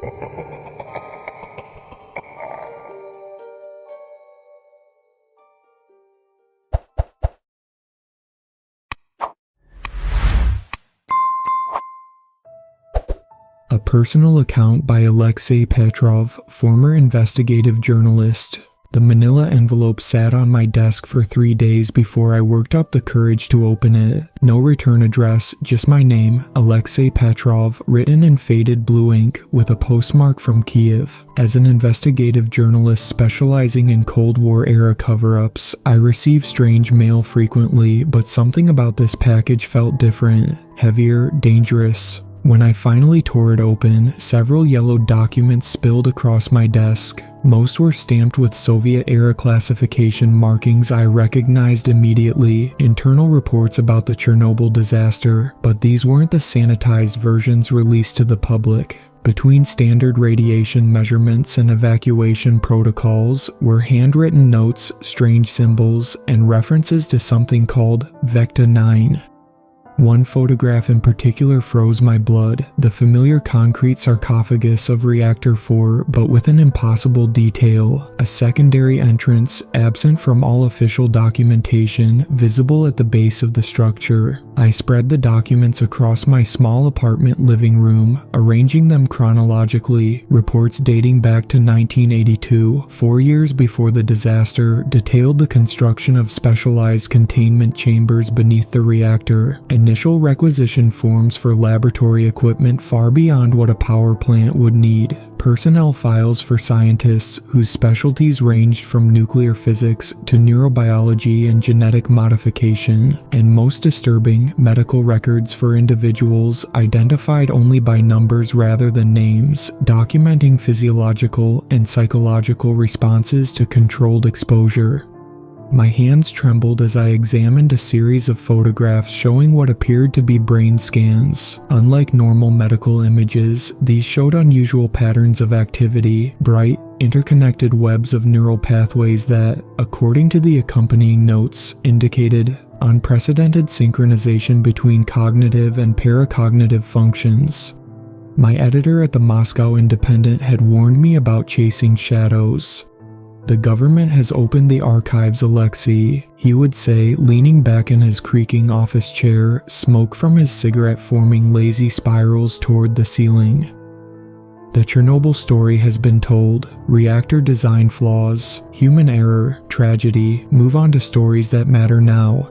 A personal account by Alexei Petrov, former investigative journalist. The manila envelope sat on my desk for 3 days before I worked up the courage to open it. No return address, just my name, Alexei Petrov, written in faded blue ink with a postmark from Kiev. As an investigative journalist specializing in Cold War-era cover-ups, I receive strange mail frequently, but something about this package felt different, heavier, dangerous. When I finally tore it open, several yellow documents spilled across my desk. Most were stamped with Soviet-era classification markings I recognized immediately, internal reports about the Chernobyl disaster, but these weren't the sanitized versions released to the public. Between standard radiation measurements and evacuation protocols were handwritten notes, strange symbols, and references to something called Vecta 9. One photograph in particular froze my blood, the familiar concrete sarcophagus of Reactor 4, but with an impossible detail, a secondary entrance absent from all official documentation visible at the base of the structure. I spread the documents across my small apartment living room, arranging them chronologically. Reports dating back to 1982, 4 years before the disaster, detailed the construction of specialized containment chambers beneath the reactor, initial requisition forms for laboratory equipment far beyond what a power plant would need, personnel files for scientists whose specialties ranged from nuclear physics to neurobiology and genetic modification, and most disturbing, medical records for individuals identified only by numbers rather than names, documenting physiological and psychological responses to controlled exposure. My hands trembled as I examined a series of photographs showing what appeared to be brain scans. Unlike normal medical images, these showed unusual patterns of activity, bright, interconnected webs of neural pathways that, according to the accompanying notes, indicated unprecedented synchronization between cognitive and paracognitive functions. My editor at the Moscow Independent had warned me about chasing shadows. "The government has opened the archives, Alexei," he would say, leaning back in his creaking office chair, smoke from his cigarette forming lazy spirals toward the ceiling. "The Chernobyl story has been told. Reactor design flaws, human error, tragedy. Move on to stories that matter now."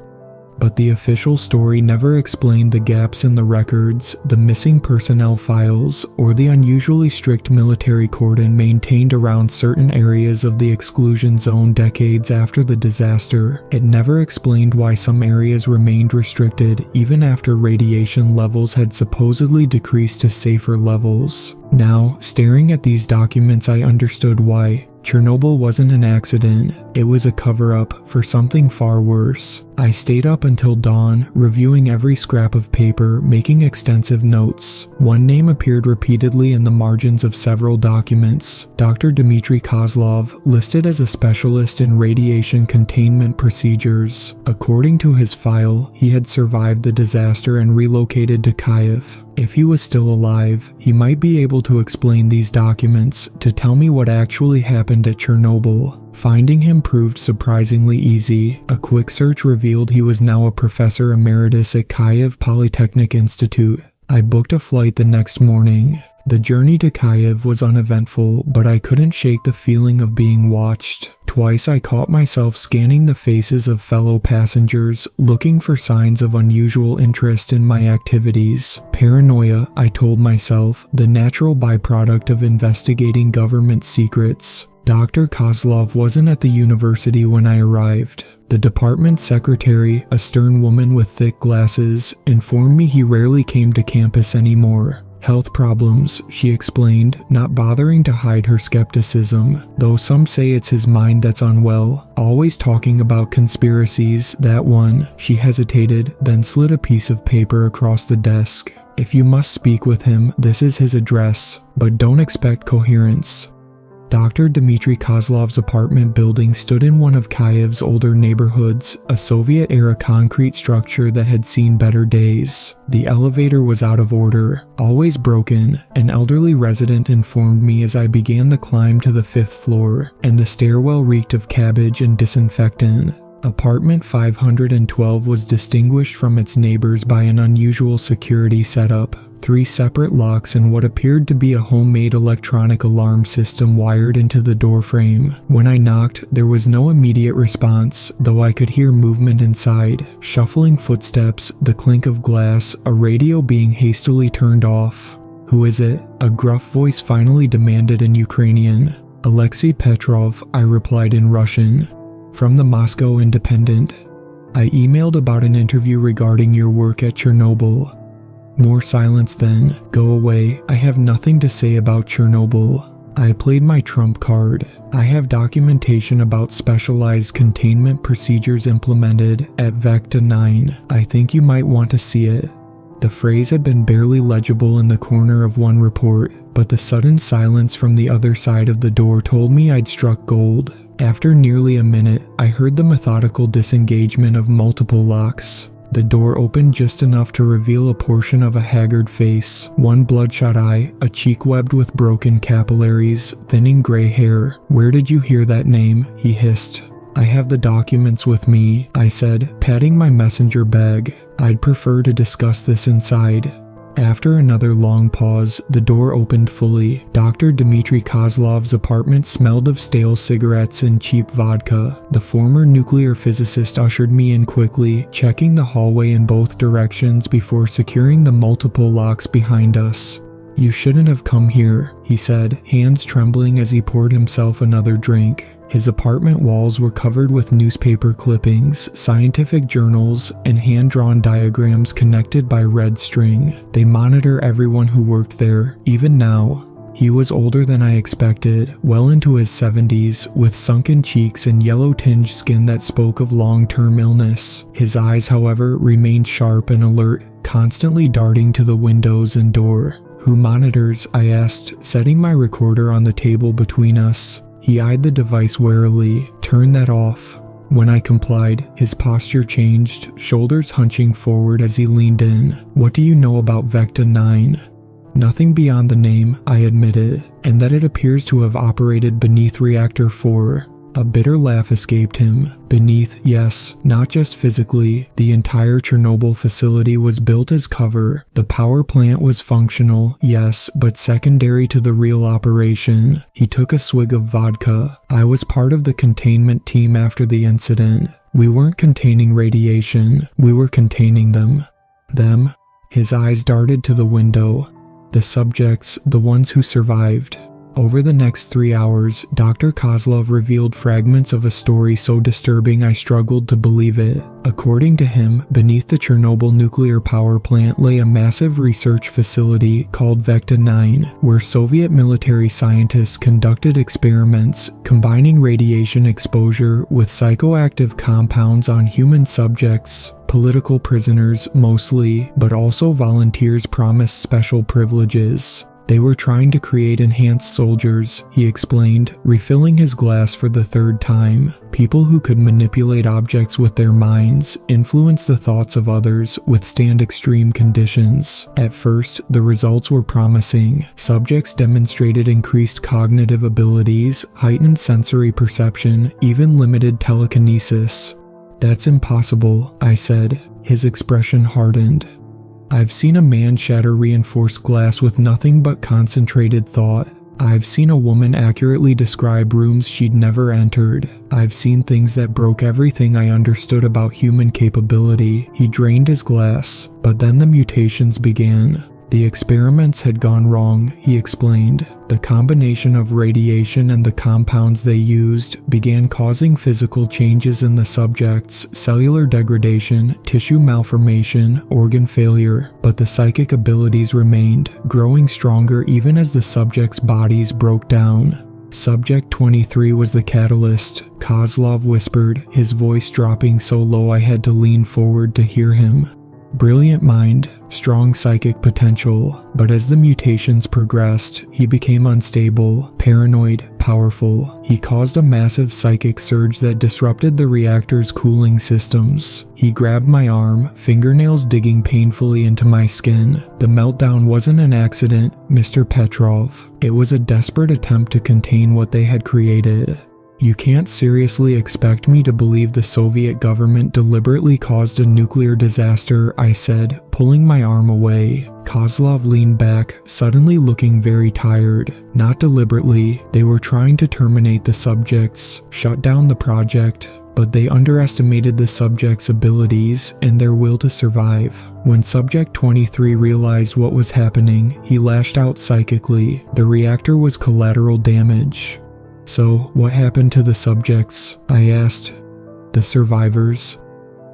But the official story never explained the gaps in the records, the missing personnel files, or the unusually strict military cordon maintained around certain areas of the exclusion zone decades after the disaster. It never explained why some areas remained restricted even after radiation levels had supposedly decreased to safer levels. Now, staring at these documents, I understood why. Chernobyl wasn't an accident, it was a cover-up for something far worse. I stayed up until dawn, reviewing every scrap of paper, making extensive notes. One name appeared repeatedly in the margins of several documents: Dr. Dmitry Kozlov, listed as a specialist in radiation containment procedures. According to his file, he had survived the disaster and relocated to Kiev. If he was still alive, he might be able to explain these documents, to tell me what actually happened at Chernobyl. Finding him proved surprisingly easy. A quick search revealed he was now a professor emeritus at Kiev Polytechnic Institute. I booked a flight the next morning. The journey to Kiev was uneventful, but I couldn't shake the feeling of being watched. Twice I caught myself scanning the faces of fellow passengers, looking for signs of unusual interest in my activities. Paranoia, I told myself, the natural byproduct of investigating government secrets. Dr. Kozlov wasn't at the university when I arrived. The department secretary, a stern woman with thick glasses, informed me he rarely came to campus anymore. Health problems, she explained, not bothering to hide her skepticism, though some say it's his mind that's unwell. Always talking about conspiracies, that one. She hesitated, then slid a piece of paper across the desk. "If you must speak with him, this is his address, but don't expect coherence." Dr. Dmitry Kozlov's apartment building stood in one of Kyiv's older neighborhoods, a Soviet-era concrete structure that had seen better days. The elevator was out of order, always broken. An elderly resident informed me as I began the climb to the 5th floor, and the stairwell reeked of cabbage and disinfectant. Apartment 512 was distinguished from its neighbors by an unusual security setup. 3 separate locks and what appeared to be a homemade electronic alarm system wired into the doorframe. When I knocked, there was no immediate response, though I could hear movement inside. Shuffling footsteps, the clink of glass, a radio being hastily turned off. "Who is it?" a gruff voice finally demanded in Ukrainian. "Alexei Petrov," I replied in Russian. "From the Moscow Independent. I emailed about an interview regarding your work at Chernobyl." More silence then. "Go away. I have nothing to say about Chernobyl." I played my trump card. "I have documentation about specialized containment procedures implemented at Vecta 9. I think you might want to see it." The phrase had been barely legible in the corner of one report, but the sudden silence from the other side of the door told me I'd struck gold. After nearly a minute, I heard the methodical disengagement of multiple locks. The door opened just enough to reveal a portion of a haggard face, one bloodshot eye, a cheek webbed with broken capillaries, thinning gray hair. "Where did you hear that name?" he hissed. "I have the documents with me," I said, patting my messenger bag. "I'd prefer to discuss this inside." After another long pause, the door opened fully. Dr. Dmitry Kozlov's apartment smelled of stale cigarettes and cheap vodka. The former nuclear physicist ushered me in quickly, checking the hallway in both directions before securing the multiple locks behind us. "You shouldn't have come here," he said, hands trembling as he poured himself another drink. His apartment walls were covered with newspaper clippings, scientific journals, and hand-drawn diagrams connected by red string. They monitor everyone who worked there, even now. He was older than I expected, well into his 70s, with sunken cheeks and yellow-tinged skin that spoke of long-term illness. His eyes, however, remained sharp and alert, constantly darting to the windows and door. "Who monitors?" I asked, setting my recorder on the table between us. He eyed the device warily. "Turn that off." When I complied, his posture changed, shoulders hunching forward as he leaned in. "What do you know about Vecta 9? "Nothing beyond the name," I admitted, "and that it appears to have operated beneath Reactor 4. A bitter laugh escaped him. "Beneath, yes, not just physically. The entire Chernobyl facility was built as cover. The power plant was functional, yes, but secondary to the real operation." He took a swig of vodka. "I was part of the containment team after the incident. We weren't containing radiation, we were containing them." "Them?" His eyes darted to the window. "The subjects, the ones who survived." Over the next 3 hours, Dr. Kozlov revealed fragments of a story so disturbing I struggled to believe it. According to him, beneath the Chernobyl nuclear power plant lay a massive research facility called Vecta 9, where Soviet military scientists conducted experiments combining radiation exposure with psychoactive compounds on human subjects. Political prisoners mostly, but also volunteers promised special privileges. They were trying to create enhanced soldiers, he explained, refilling his glass for the 3rd time. People who could manipulate objects with their minds, influence the thoughts of others, withstand extreme conditions. At first, the results were promising. Subjects demonstrated increased cognitive abilities, heightened sensory perception, even limited telekinesis. "That's impossible," I said. His expression hardened. "I've seen a man shatter reinforced glass with nothing but concentrated thought. I've seen a woman accurately describe rooms she'd never entered. I've seen things that broke everything I understood about human capability." He drained his glass, but then the mutations began. The experiments had gone wrong, he explained. The combination of radiation and the compounds they used began causing physical changes in the subjects, cellular degradation, tissue malformation, organ failure, but the psychic abilities remained, growing stronger even as the subjects' bodies broke down. "Subject 23 was the catalyst," Kozlov whispered, his voice dropping so low I had to lean forward to hear him. Brilliant mind, strong psychic potential, but as the mutations progressed, he became unstable, paranoid, powerful. He caused a massive psychic surge that disrupted the reactor's cooling systems. He grabbed my arm, fingernails digging painfully into my skin. The meltdown wasn't an accident, Mr. Petrov. It was a desperate attempt to contain what they had created. You can't seriously expect me to believe the Soviet government deliberately caused a nuclear disaster, I said, pulling my arm away. Kozlov leaned back, suddenly looking very tired. Not deliberately, they were trying to terminate the subjects, shut down the project, but they underestimated the subjects' abilities and their will to survive. When Subject 23 realized what was happening, he lashed out psychically. The reactor was collateral damage. So, what happened to the subjects? I asked. The survivors.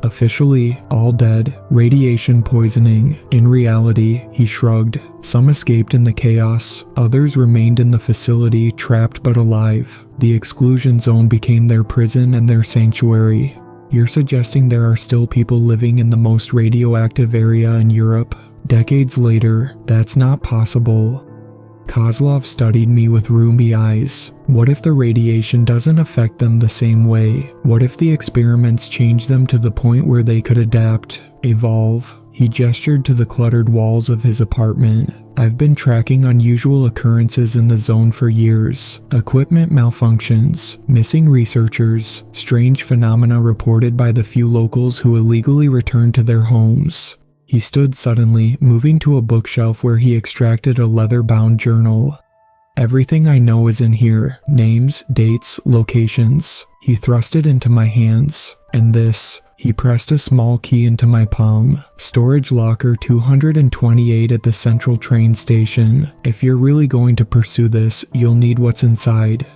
Officially, all dead, radiation poisoning. In reality, he shrugged. Some escaped in the chaos, others remained in the facility, trapped but alive. The exclusion zone became their prison and their sanctuary. You're suggesting there are still people living in the most radioactive area in Europe? Decades later, that's not possible. Kozlov studied me with rheumy eyes. What if the radiation doesn't affect them the same way? What if the experiments change them to the point where they could adapt, evolve? He gestured to the cluttered walls of his apartment. I've been tracking unusual occurrences in the zone for years. Equipment malfunctions, missing researchers, strange phenomena reported by the few locals who illegally returned to their homes. He stood suddenly, moving to a bookshelf where he extracted a leather-bound journal. Everything I know is in here. Names, dates, locations. He thrust it into my hands. And this. He pressed a small key into my palm. Storage locker 228 at the central train station. If you're really going to pursue this, you'll need what's inside.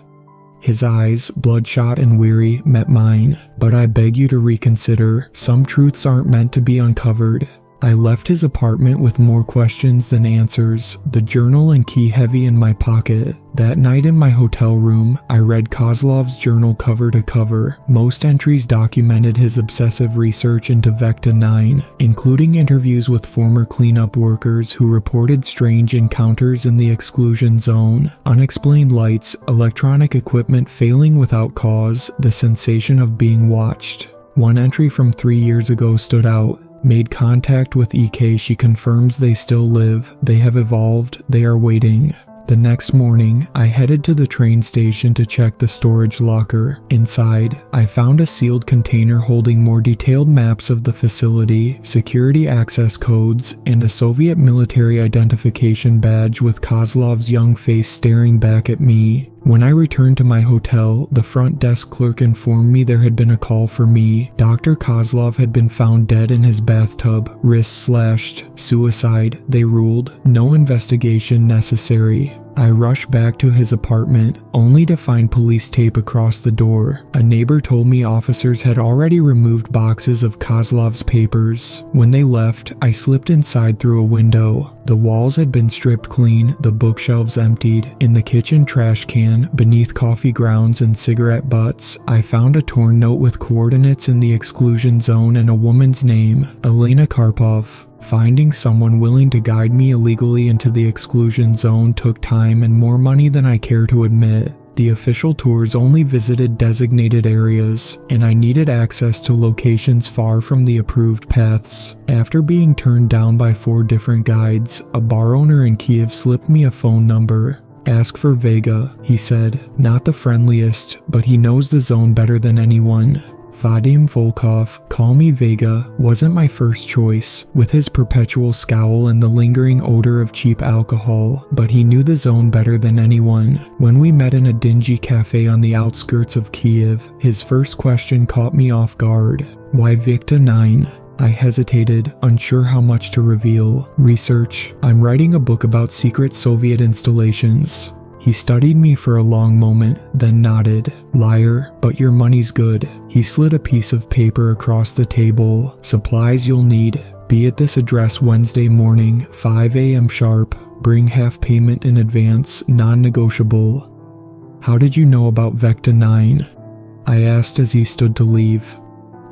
His eyes, bloodshot and weary, met mine. But I beg you to reconsider. Some truths aren't meant to be uncovered. I left his apartment with more questions than answers, the journal and key heavy in my pocket. That night in my hotel room, I read Kozlov's journal cover to cover. Most entries documented his obsessive research into Vecta 9, including interviews with former cleanup workers who reported strange encounters in the exclusion zone, unexplained lights, electronic equipment failing without cause, the sensation of being watched. One entry from 3 years ago stood out. Made contact with EK, she confirms they still live, they have evolved, they are waiting. The next morning, I headed to the train station to check the storage locker. Inside, I found a sealed container holding more detailed maps of the facility, security access codes, and a Soviet military identification badge with Kozlov's young face staring back at me. When I returned to my hotel, the front desk clerk informed me there had been a call for me. Dr. Kozlov had been found dead in his bathtub, wrists slashed. Suicide, they ruled. No investigation necessary. I rushed back to his apartment, only to find police tape across the door. A neighbor told me officers had already removed boxes of Kozlov's papers. When they left, I slipped inside through a window. The walls had been stripped clean, the bookshelves emptied. In the kitchen trash can, beneath coffee grounds and cigarette butts, I found a torn note with coordinates in the exclusion zone and a woman's name, Elena Karpov. Finding someone willing to guide me illegally into the exclusion zone took time and more money than I care to admit. The official tours only visited designated areas, and I needed access to locations far from the approved paths. After being turned down by 4 different guides, a bar owner in Kiev slipped me a phone number. Ask for Vega, he said. Not the friendliest, but he knows the zone better than anyone. Vadim Volkov, call me Vega, wasn't my first choice, with his perpetual scowl and the lingering odor of cheap alcohol, but he knew the zone better than anyone. When we met in a dingy cafe on the outskirts of Kiev, his first question caught me off guard. Why Vecta 9? I hesitated, unsure how much to reveal. Research. I'm writing a book about secret Soviet installations. He studied me for a long moment, then nodded. Liar, but your money's good. He slid a piece of paper across the table. Supplies you'll need. Be at this address Wednesday morning, 5 a.m. sharp. Bring half payment in advance, non-negotiable. How did you know about Vecta 9? I asked as he stood to leave.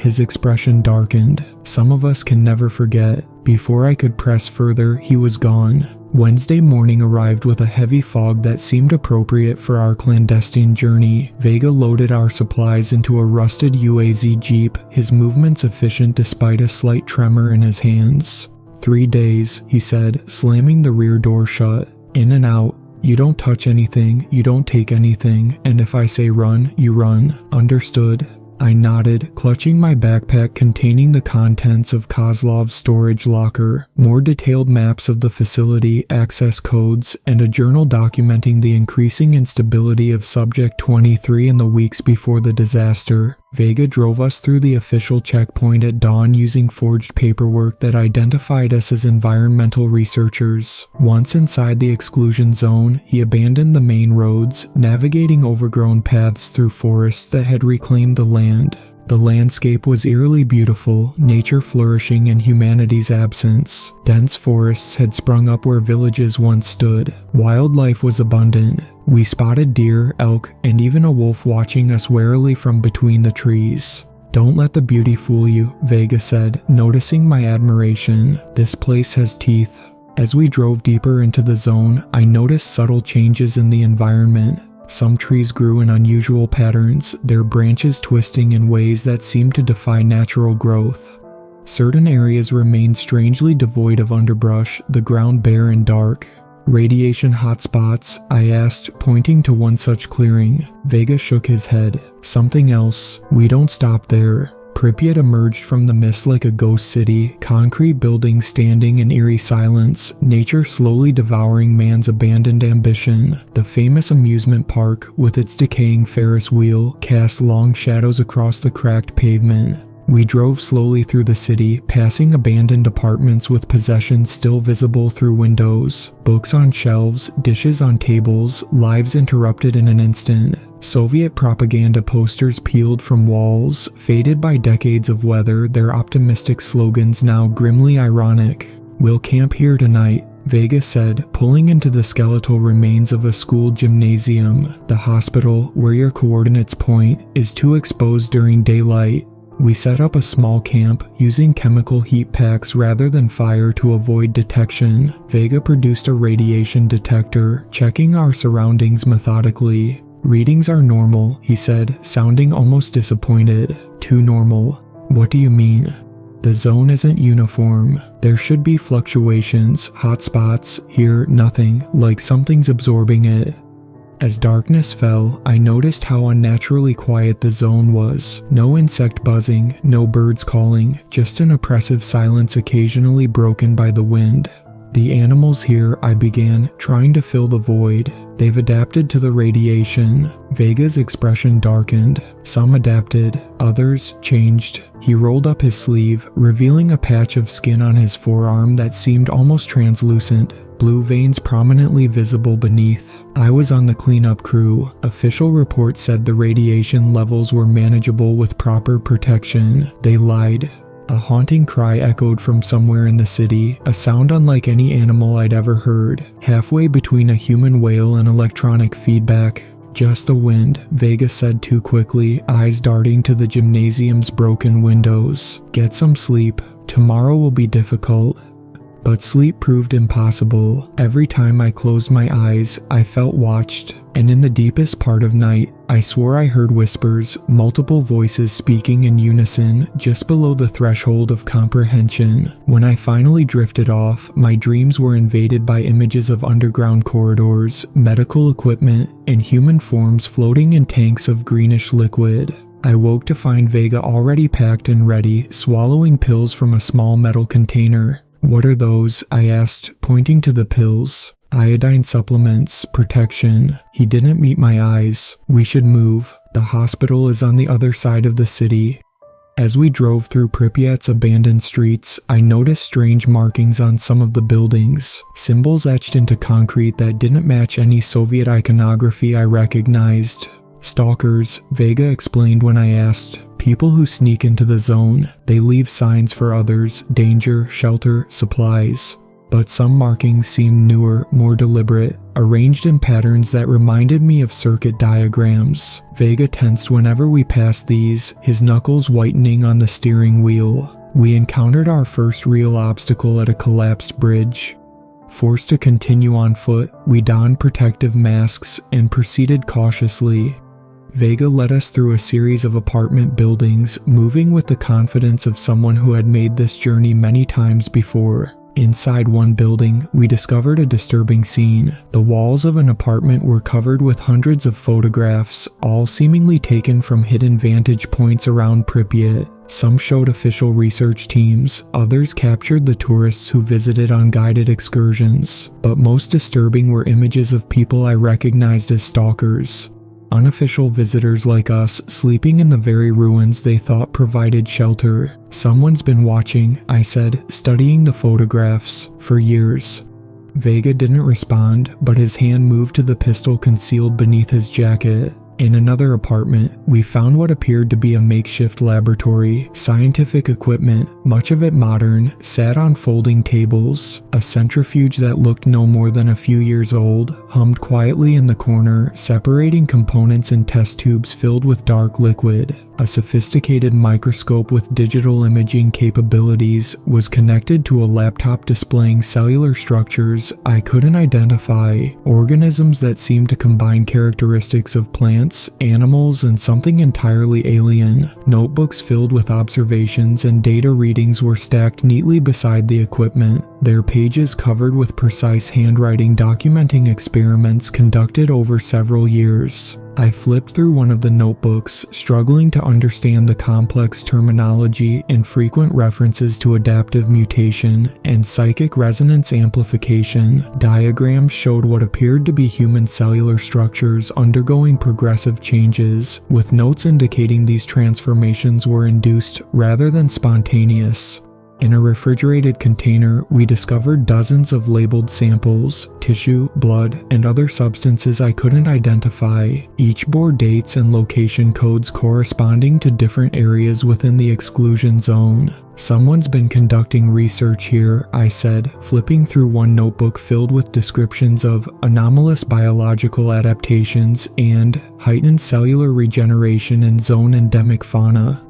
His expression darkened. Some of us can never forget. Before I could press further, he was gone. Wednesday morning arrived with a heavy fog that seemed appropriate for our clandestine journey. Vega loaded our supplies into a rusted UAZ Jeep, his movements efficient despite a slight tremor in his hands. 3 days, he said, slamming the rear door shut. In and out. You don't touch anything, you don't take anything, and if I say run, you run. Understood? I nodded, clutching my backpack containing the contents of Kozlov's storage locker, more detailed maps of the facility, access codes, and a journal documenting the increasing instability of Subject 23 in the weeks before the disaster. Vega drove us through the official checkpoint at dawn using forged paperwork that identified us as environmental researchers. Once inside the exclusion zone, he abandoned the main roads, navigating overgrown paths through forests that had reclaimed the land. The landscape was eerily beautiful, nature flourishing in humanity's absence. Dense forests had sprung up where villages once stood. Wildlife was abundant. We spotted deer, elk, and even a wolf watching us warily from between the trees. Don't let the beauty fool you, Vega said, noticing my admiration. This place has teeth. As we drove deeper into the zone, I noticed subtle changes in the environment. Some trees grew in unusual patterns, their branches twisting in ways that seemed to defy natural growth. Certain areas remained strangely devoid of underbrush, the ground bare and dark. Radiation hotspots? I asked, pointing to one such clearing. Vega shook his head. Something else. We don't stop there. Pripyat emerged from the mist like a ghost city, concrete buildings standing in eerie silence, nature slowly devouring man's abandoned ambition. The famous amusement park, with its decaying Ferris wheel, cast long shadows across the cracked pavement. We drove slowly through the city, passing abandoned apartments with possessions still visible through windows. Books on shelves, dishes on tables, lives interrupted in an instant. Soviet propaganda posters peeled from walls, faded by decades of weather, their optimistic slogans now grimly ironic. We'll camp here tonight, Vega said, pulling into the skeletal remains of a school gymnasium. The hospital, where your coordinates point, is too exposed during daylight. We set up a small camp, using chemical heat packs rather than fire to avoid detection. Vega produced a radiation detector, checking our surroundings methodically. Readings are normal, he said, sounding almost disappointed. Too normal. What do you mean? The zone isn't uniform. There should be fluctuations, hot spots. Here, nothing, like something's absorbing it. As darkness fell, I noticed how unnaturally quiet the zone was. No insect buzzing, no birds calling, just an oppressive silence occasionally broken by the wind. The animals here, I began, trying to fill the void. They've adapted to the radiation. Vega's expression darkened. Some adapted, others changed. He rolled up his sleeve, revealing a patch of skin on his forearm that seemed almost translucent, blue veins prominently visible beneath. I was on the cleanup crew. Official reports said the radiation levels were manageable with proper protection. They lied. A haunting cry echoed from somewhere in the city, a sound unlike any animal I'd ever heard, halfway between a human wail and electronic feedback. Just the wind, Vega said too quickly, eyes darting to the gymnasium's broken windows. Get some sleep. Tomorrow will be difficult. But sleep proved impossible. Every time I closed my eyes, I felt watched, and in the deepest part of night, I swore I heard whispers, multiple voices speaking in unison, just below the threshold of comprehension. When I finally drifted off, my dreams were invaded by images of underground corridors, medical equipment, and human forms floating in tanks of greenish liquid. I woke to find Vega already packed and ready, swallowing pills from a small metal container. What are those? I asked, pointing to the pills. Iodine supplements, protection. He didn't meet my eyes. We should move. The hospital is on the other side of the city. As we drove through Pripyat's abandoned streets, I noticed strange markings on some of the buildings, symbols etched into concrete that didn't match any Soviet iconography I recognized. Stalkers, Vega explained when I asked. People who sneak into the zone. They leave signs for others, danger, shelter, supplies. but some markings seemed newer, more deliberate, arranged in patterns that reminded me of circuit diagrams. Vega tensed whenever we passed these, his knuckles whitening on the steering wheel. We encountered our first real obstacle at a collapsed bridge. Forced to continue on foot, we donned protective masks and proceeded cautiously. Vega led us through a series of apartment buildings, moving with the confidence of someone who had made this journey many times before. Inside one building, we discovered a disturbing scene. The walls of an apartment were covered with hundreds of photographs, all seemingly taken from hidden vantage points around Pripyat. Some showed official research teams, others captured the tourists who visited on guided excursions, but most disturbing were images of people I recognized as stalkers. Unofficial visitors like us, sleeping in the very ruins they thought provided shelter. "Someone's been watching," I said, studying the photographs, "for years." Vega didn't respond, but his hand moved to the pistol concealed beneath his jacket. In another apartment, we found what appeared to be a makeshift laboratory. Scientific equipment, much of it modern, sat on folding tables. A centrifuge that looked no more than a few years old hummed quietly in the corner, separating components in test tubes filled with dark liquid. A sophisticated microscope with digital imaging capabilities was connected to a laptop displaying cellular structures I couldn't identify, organisms that seemed to combine characteristics of plants, animals, and something entirely alien. Notebooks filled with observations and data readings were stacked neatly beside the equipment, their pages covered with precise handwriting documenting experiments conducted over several years. I flipped through one of the notebooks, struggling to understand the complex terminology and frequent references to adaptive mutation and psychic resonance amplification. Diagrams showed what appeared to be human cellular structures undergoing progressive changes, with notes indicating these transformations were induced rather than spontaneous. In a refrigerated container, we discovered dozens of labeled samples, tissue, blood, and other substances I couldn't identify. Each bore dates and location codes corresponding to different areas within the exclusion zone. "Someone's been conducting research here," I said, flipping through one notebook filled with descriptions of anomalous biological adaptations and heightened cellular regeneration in zone endemic fauna.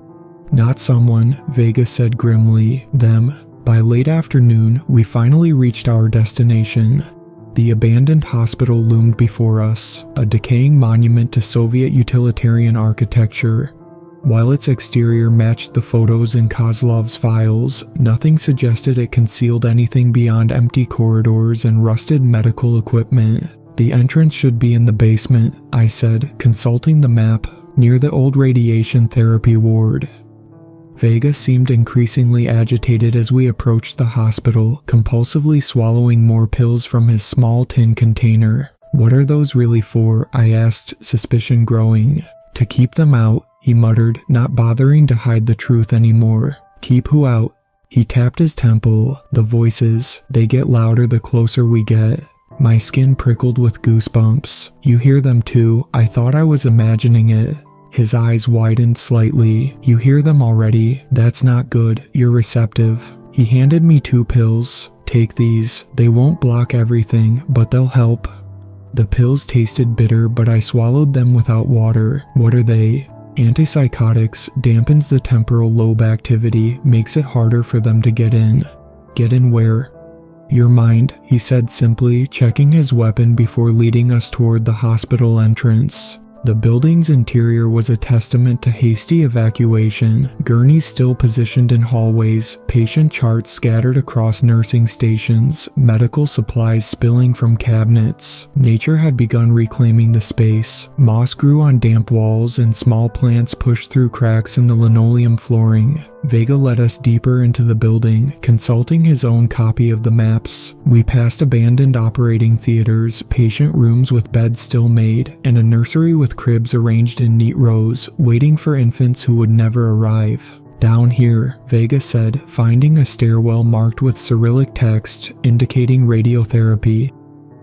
"Not someone," Vega said grimly, "them." By late afternoon, we finally reached our destination. The abandoned hospital loomed before us, a decaying monument to Soviet utilitarian architecture. While its exterior matched the photos in Kozlov's files, nothing suggested it concealed anything beyond empty corridors and rusted medical equipment. "The entrance should be in the basement," I said, consulting the map, "near the old radiation therapy ward." Vega seemed increasingly agitated as we approached the hospital, compulsively swallowing more pills from his small tin container. "What are those really for?" I asked, suspicion growing. "To keep them out," he muttered, not bothering to hide the truth anymore. "Keep who out?" He tapped his temple. "The voices. They get louder the closer we get." My skin prickled with goosebumps. "You hear them too?" I thought I was imagining it. His eyes widened slightly. "You hear them already? That's not good. You're receptive." He handed me 2 pills. "Take these. They won't block everything, but they'll help." The pills tasted bitter, but I swallowed them without water. "What are they?" "Antipsychotics. Dampens the temporal lobe activity, makes it harder for them to get in." "Get in where?" "Your mind," he said simply, checking his weapon before leading us toward the hospital entrance. The building's interior was a testament to hasty evacuation, gurneys still positioned in hallways, patient charts scattered across nursing stations, medical supplies spilling from cabinets. Nature had begun reclaiming the space. Moss grew on damp walls and small plants pushed through cracks in the linoleum flooring. Vega led us deeper into the building, consulting his own copy of the maps. We passed abandoned operating theaters, patient rooms with beds still made, and a nursery with cribs arranged in neat rows, waiting for infants who would never arrive. "Down here," Vega said, finding a stairwell marked with Cyrillic text indicating radiotherapy.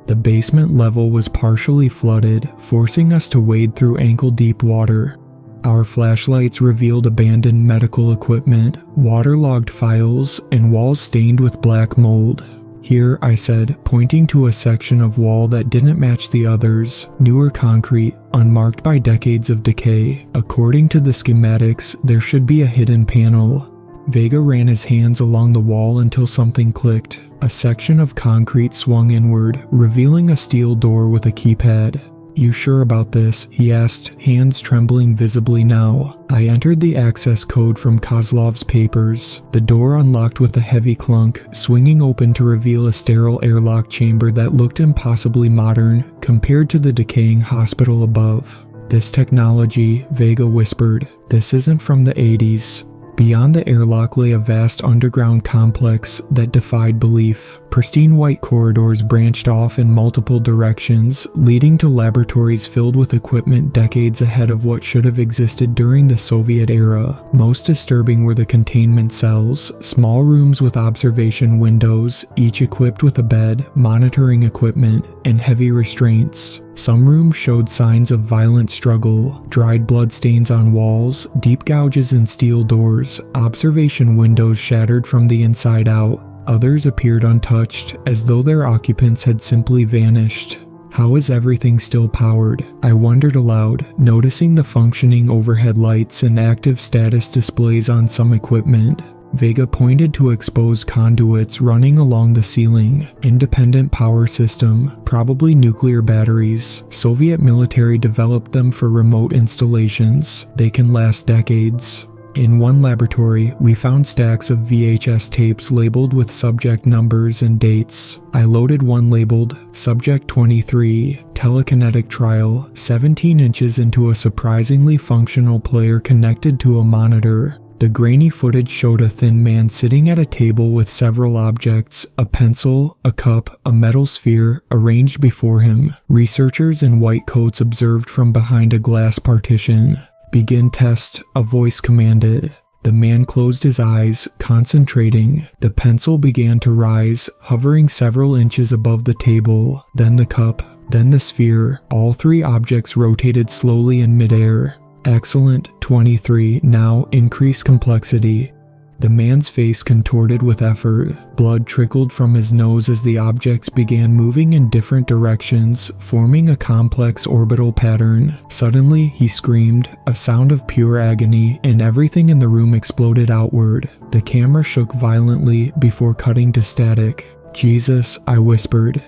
The basement level was partially flooded, forcing us to wade through ankle-deep water. Our flashlights revealed abandoned medical equipment, waterlogged files, and walls stained with black mold. Here, I said, pointing to a section of wall that didn't match the others, newer concrete, unmarked by decades of decay. According to the schematics, there should be a hidden panel. Vega ran his hands along the wall until something clicked. A section of concrete swung inward, revealing a steel door with a keypad. "You sure about this?" he asked, hands trembling visibly now. I entered the access code from Kozlov's papers. The door unlocked with a heavy clunk, swinging open to reveal a sterile airlock chamber that looked impossibly modern compared to the decaying hospital above. "This technology," Vega whispered. "This isn't from the 80s. Beyond the airlock lay a vast underground complex that defied belief. Pristine white corridors branched off in multiple directions, leading to laboratories filled with equipment decades ahead of what should have existed during the Soviet era. Most disturbing were the containment cells, small rooms with observation windows, each equipped with a bed, monitoring equipment, and heavy restraints. Some rooms showed signs of violent struggle, dried bloodstains on walls, deep gouges in steel doors, observation windows shattered from the inside out. Others appeared untouched, as though their occupants had simply vanished. How is everything still powered? I wondered aloud, noticing the functioning overhead lights and active status displays on some equipment. Vega pointed to exposed conduits running along the ceiling. Independent power system, probably nuclear batteries. Soviet military developed them for remote installations. They can last decades. In one laboratory, we found stacks of VHS tapes labeled with subject numbers and dates. I loaded one labeled Subject 23, Telekinetic Trial, 17 inches into a surprisingly functional player connected to a monitor. The grainy footage showed a thin man sitting at a table with several objects, a pencil, a cup, a metal sphere, arranged before him. Researchers in white coats observed from behind a glass partition. "Begin test," a voice commanded. The man closed his eyes, concentrating. The pencil began to rise, hovering several inches above the table, then the cup, then the sphere. All three objects rotated slowly in midair. "Excellent, 23, now increase complexity." The man's face contorted with effort. Blood trickled from his nose as the objects began moving in different directions, forming a complex orbital pattern. Suddenly, he screamed, a sound of pure agony, and everything in the room exploded outward. The camera shook violently before cutting to static. "Jesus," I whispered.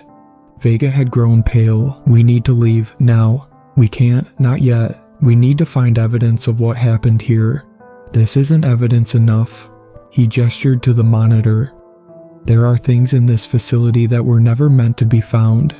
Vega had grown pale. "We need to leave, now." "We can't, not yet. We need to find evidence of what happened here." "This isn't evidence enough." He gestured to the monitor. "There are things in this facility that were never meant to be found."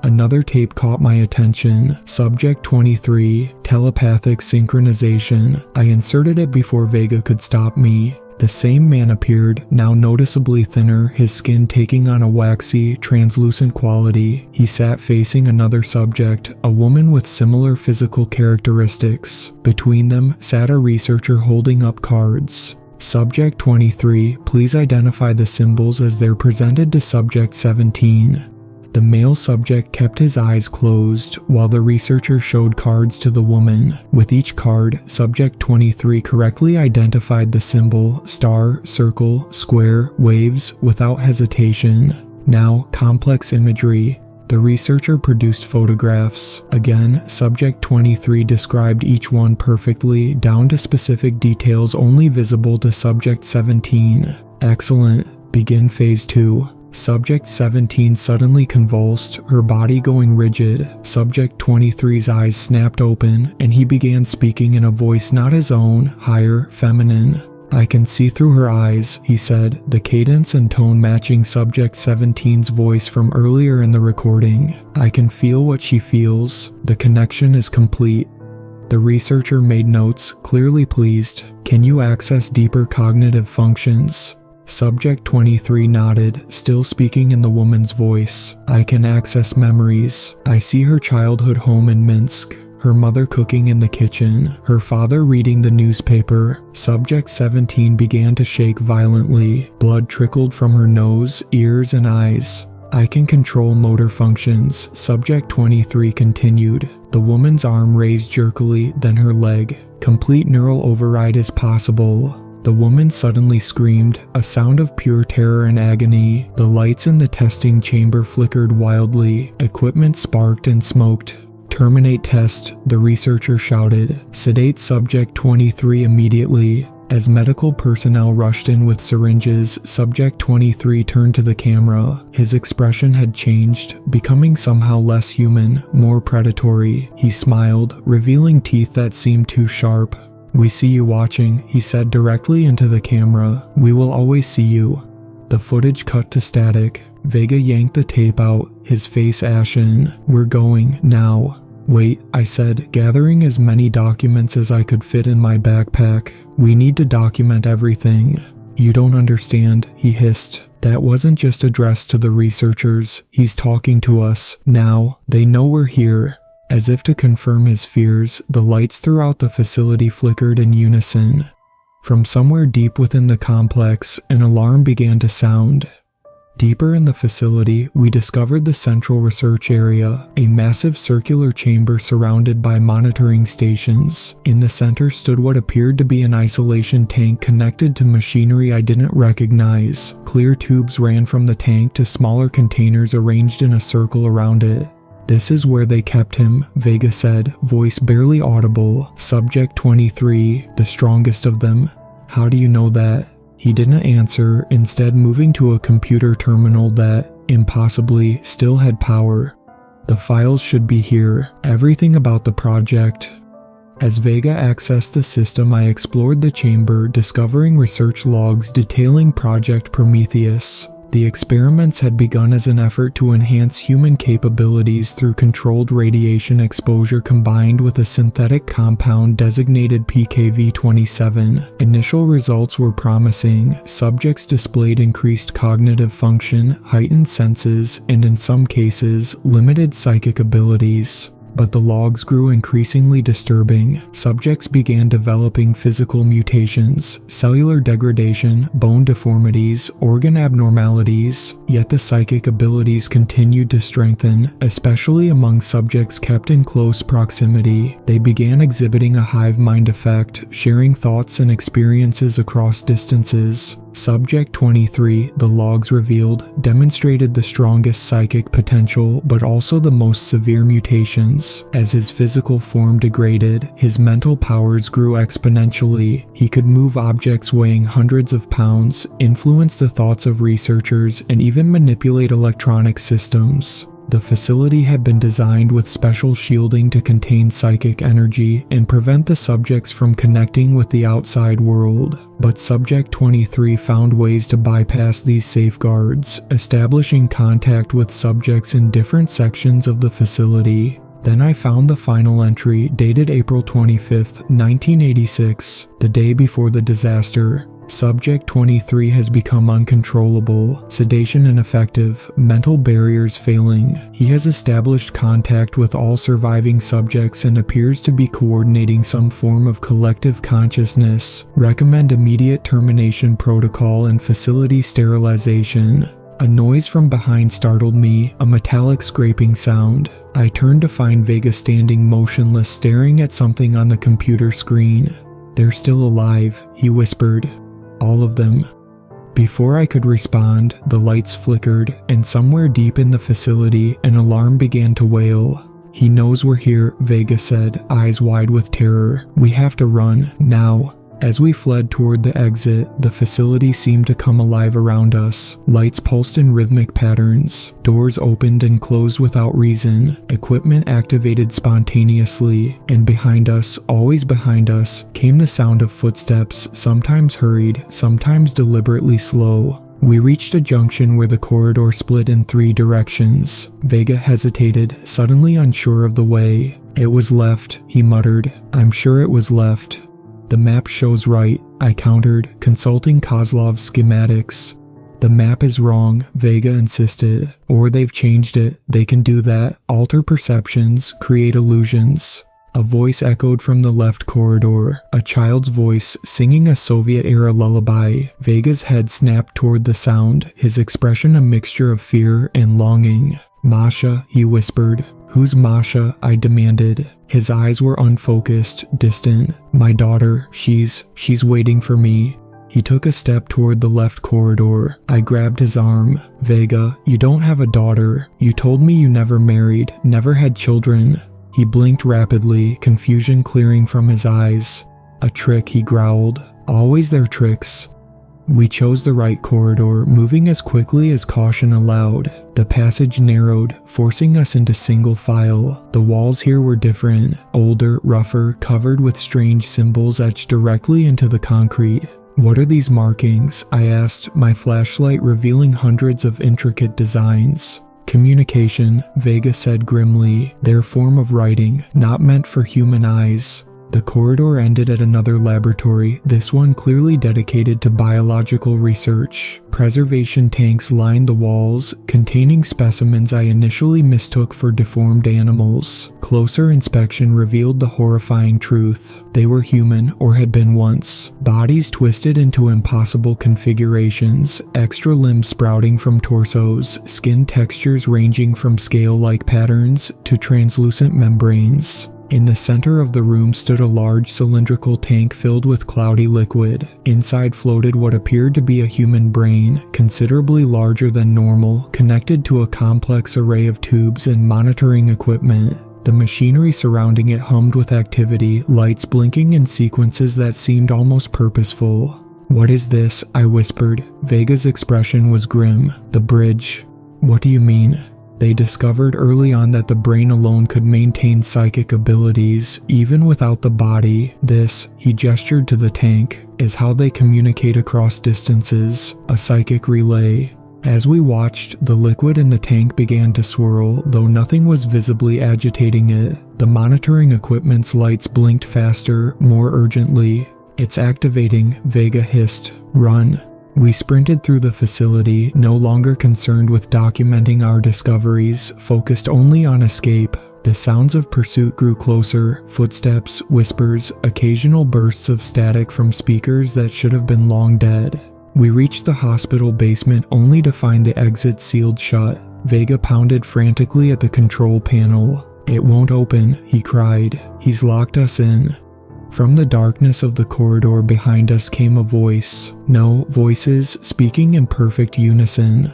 Another tape caught my attention. Subject 23, Telepathic Synchronization. I inserted it before Vega could stop me. The same man appeared, now noticeably thinner, his skin taking on a waxy, translucent quality. He sat facing another subject, a woman with similar physical characteristics. Between them sat a researcher holding up cards. "Subject 23, please identify the symbols as they're presented to Subject 17. The male subject kept his eyes closed, while the researcher showed cards to the woman. With each card, Subject 23 correctly identified the symbol, star, circle, square, waves, without hesitation. Now, complex imagery. The researcher produced photographs. Again, Subject 23 described each one perfectly, down to specific details only visible to Subject 17. "Excellent. Begin Phase 2. Subject 17 suddenly convulsed, her body going rigid. Subject 23's eyes snapped open, and he began speaking in a voice not his own, higher, feminine. "I can see through her eyes," he said, the cadence and tone matching Subject 17's voice from earlier in the recording. "I can feel what she feels. The connection is complete." The researcher made notes, clearly pleased. "Can you access deeper cognitive functions?" Subject 23 nodded, still speaking in the woman's voice. "I can access memories. I see her childhood home in Minsk. Her mother cooking in the kitchen, her father reading the newspaper." Subject 17 began to shake violently. Blood trickled from her nose, ears, and eyes. "I can control motor functions," Subject 23 continued. The woman's arm raised jerkily, then her leg. "Complete neural override is possible." The woman suddenly screamed, a sound of pure terror and agony. The lights in the testing chamber flickered wildly. Equipment sparked and smoked. "Terminate test," the researcher shouted. "Sedate subject 23 immediately." As medical personnel rushed in with syringes, subject 23 turned to the camera. His expression had changed, becoming somehow less human, more predatory. He smiled, revealing teeth that seemed too sharp. "We see you watching," he said directly into the camera. "We will always see you." The footage cut to static. Vega yanked the tape out, his face ashen. "We're going, now." "Wait," I said, gathering as many documents as I could fit in my backpack. "We need to document everything." "You don't understand," he hissed. "That wasn't just addressed to the researchers. He's talking to us, now. They know we're here." As if to confirm his fears, the lights throughout the facility flickered in unison. From somewhere deep within the complex, an alarm began to sound. Deeper in the facility, we discovered the central research area, a massive circular chamber surrounded by monitoring stations. In the center stood what appeared to be an isolation tank connected to machinery I didn't recognize. Clear tubes ran from the tank to smaller containers arranged in a circle around it. "This is where they kept him," Vega said, voice barely audible. "Subject 23, the strongest of them." "How do you know that?" He didn't answer, instead moving to a computer terminal that, impossibly, still had power. "The files should be here, everything about the project." As Vega accessed the system, I explored the chamber, discovering research logs detailing Project Prometheus. The experiments had begun as an effort to enhance human capabilities through controlled radiation exposure combined with a synthetic compound designated PKV-27. Initial results were promising. Subjects displayed increased cognitive function, heightened senses, and in some cases, limited psychic abilities. But the logs grew increasingly disturbing. Subjects began developing physical mutations, cellular degradation, bone deformities, organ abnormalities, yet the psychic abilities continued to strengthen, especially among subjects kept in close proximity. They began exhibiting a hive mind effect, sharing thoughts and experiences across distances. Subject 23, the logs revealed, demonstrated the strongest psychic potential, but also the most severe mutations. As his physical form degraded, his mental powers grew exponentially. He could move objects weighing hundreds of pounds, influence the thoughts of researchers, and even manipulate electronic systems. The facility had been designed with special shielding to contain psychic energy and prevent the subjects from connecting with the outside world. But Subject 23 found ways to bypass these safeguards, establishing contact with subjects in different sections of the facility. Then I found the final entry, dated April 25, 1986, the day before the disaster. Subject 23 has become uncontrollable, sedation ineffective, mental barriers failing. He has established contact with all surviving subjects and appears to be coordinating some form of collective consciousness. Recommend immediate termination protocol and facility sterilization. A noise from behind startled me, a metallic scraping sound. I turned to find Vega standing motionless, staring at something on the computer screen. "They're still alive," he whispered. "All of them." Before I could respond, the lights flickered, and somewhere deep in the facility, an alarm began to wail. "He knows we're here," Vega said, eyes wide with terror. "We have to run, now." As we fled toward the exit, the facility seemed to come alive around us. Lights pulsed in rhythmic patterns. Doors opened and closed without reason. Equipment activated spontaneously. And behind us, always behind us, came the sound of footsteps, sometimes hurried, sometimes deliberately slow. We reached a junction where the corridor split in 3 directions. Vega hesitated, suddenly unsure of the way. "It was left," he muttered. "I'm sure it was left." "The map shows right," I countered, consulting Kozlov's schematics. "The map is wrong," Vega insisted. "Or they've changed it. They can do that. Alter perceptions, create illusions." A voice echoed from the left corridor, a child's voice singing a Soviet-era lullaby. Vega's head snapped toward the sound, his expression a mixture of fear and longing. "Masha," he whispered. "Who's Masha?" I demanded. His eyes were unfocused, distant. "My daughter, she's waiting for me." He took a step toward the left corridor. I grabbed his arm. Vega, you don't have a daughter. You told me you never married, never had children. He blinked rapidly, confusion clearing from his eyes. A trick, he growled. Always their tricks. We chose the right corridor, moving as quickly as caution allowed. The passage narrowed, forcing us into single file. The walls here were different, older, rougher, covered with strange symbols etched directly into the concrete. What are these markings? I asked, my flashlight revealing hundreds of intricate designs. Communication, Vega said grimly, their form of writing, not meant for human eyes. The corridor ended at another laboratory, this one clearly dedicated to biological research. Preservation tanks lined the walls, containing specimens I initially mistook for deformed animals. Closer inspection revealed the horrifying truth. They were human, or had been once. Bodies twisted into impossible configurations, extra limbs sprouting from torsos, skin textures ranging from scale-like patterns to translucent membranes. In the center of the room stood a large cylindrical tank filled with cloudy liquid. Inside floated what appeared to be a human brain, considerably larger than normal, connected to a complex array of tubes and monitoring equipment. The machinery surrounding it hummed with activity, lights blinking in sequences that seemed almost purposeful. "What is this?" I whispered. Vega's expression was grim. "The bridge." "What do you mean?" They discovered early on that the brain alone could maintain psychic abilities, even without the body. This, he gestured to the tank, is how they communicate across distances, a psychic relay. As we watched, the liquid in the tank began to swirl, though nothing was visibly agitating it. The monitoring equipment's lights blinked faster, more urgently. "It's activating," Vega hissed. "Run." We sprinted through the facility, no longer concerned with documenting our discoveries, focused only on escape. The sounds of pursuit grew closer, footsteps, whispers, occasional bursts of static from speakers that should have been long dead. We reached the hospital basement only to find the exit sealed shut. Vega pounded frantically at the control panel. "It won't open," he cried. "He's locked us in." From the darkness of the corridor behind us came a voice. No, voices speaking in perfect unison.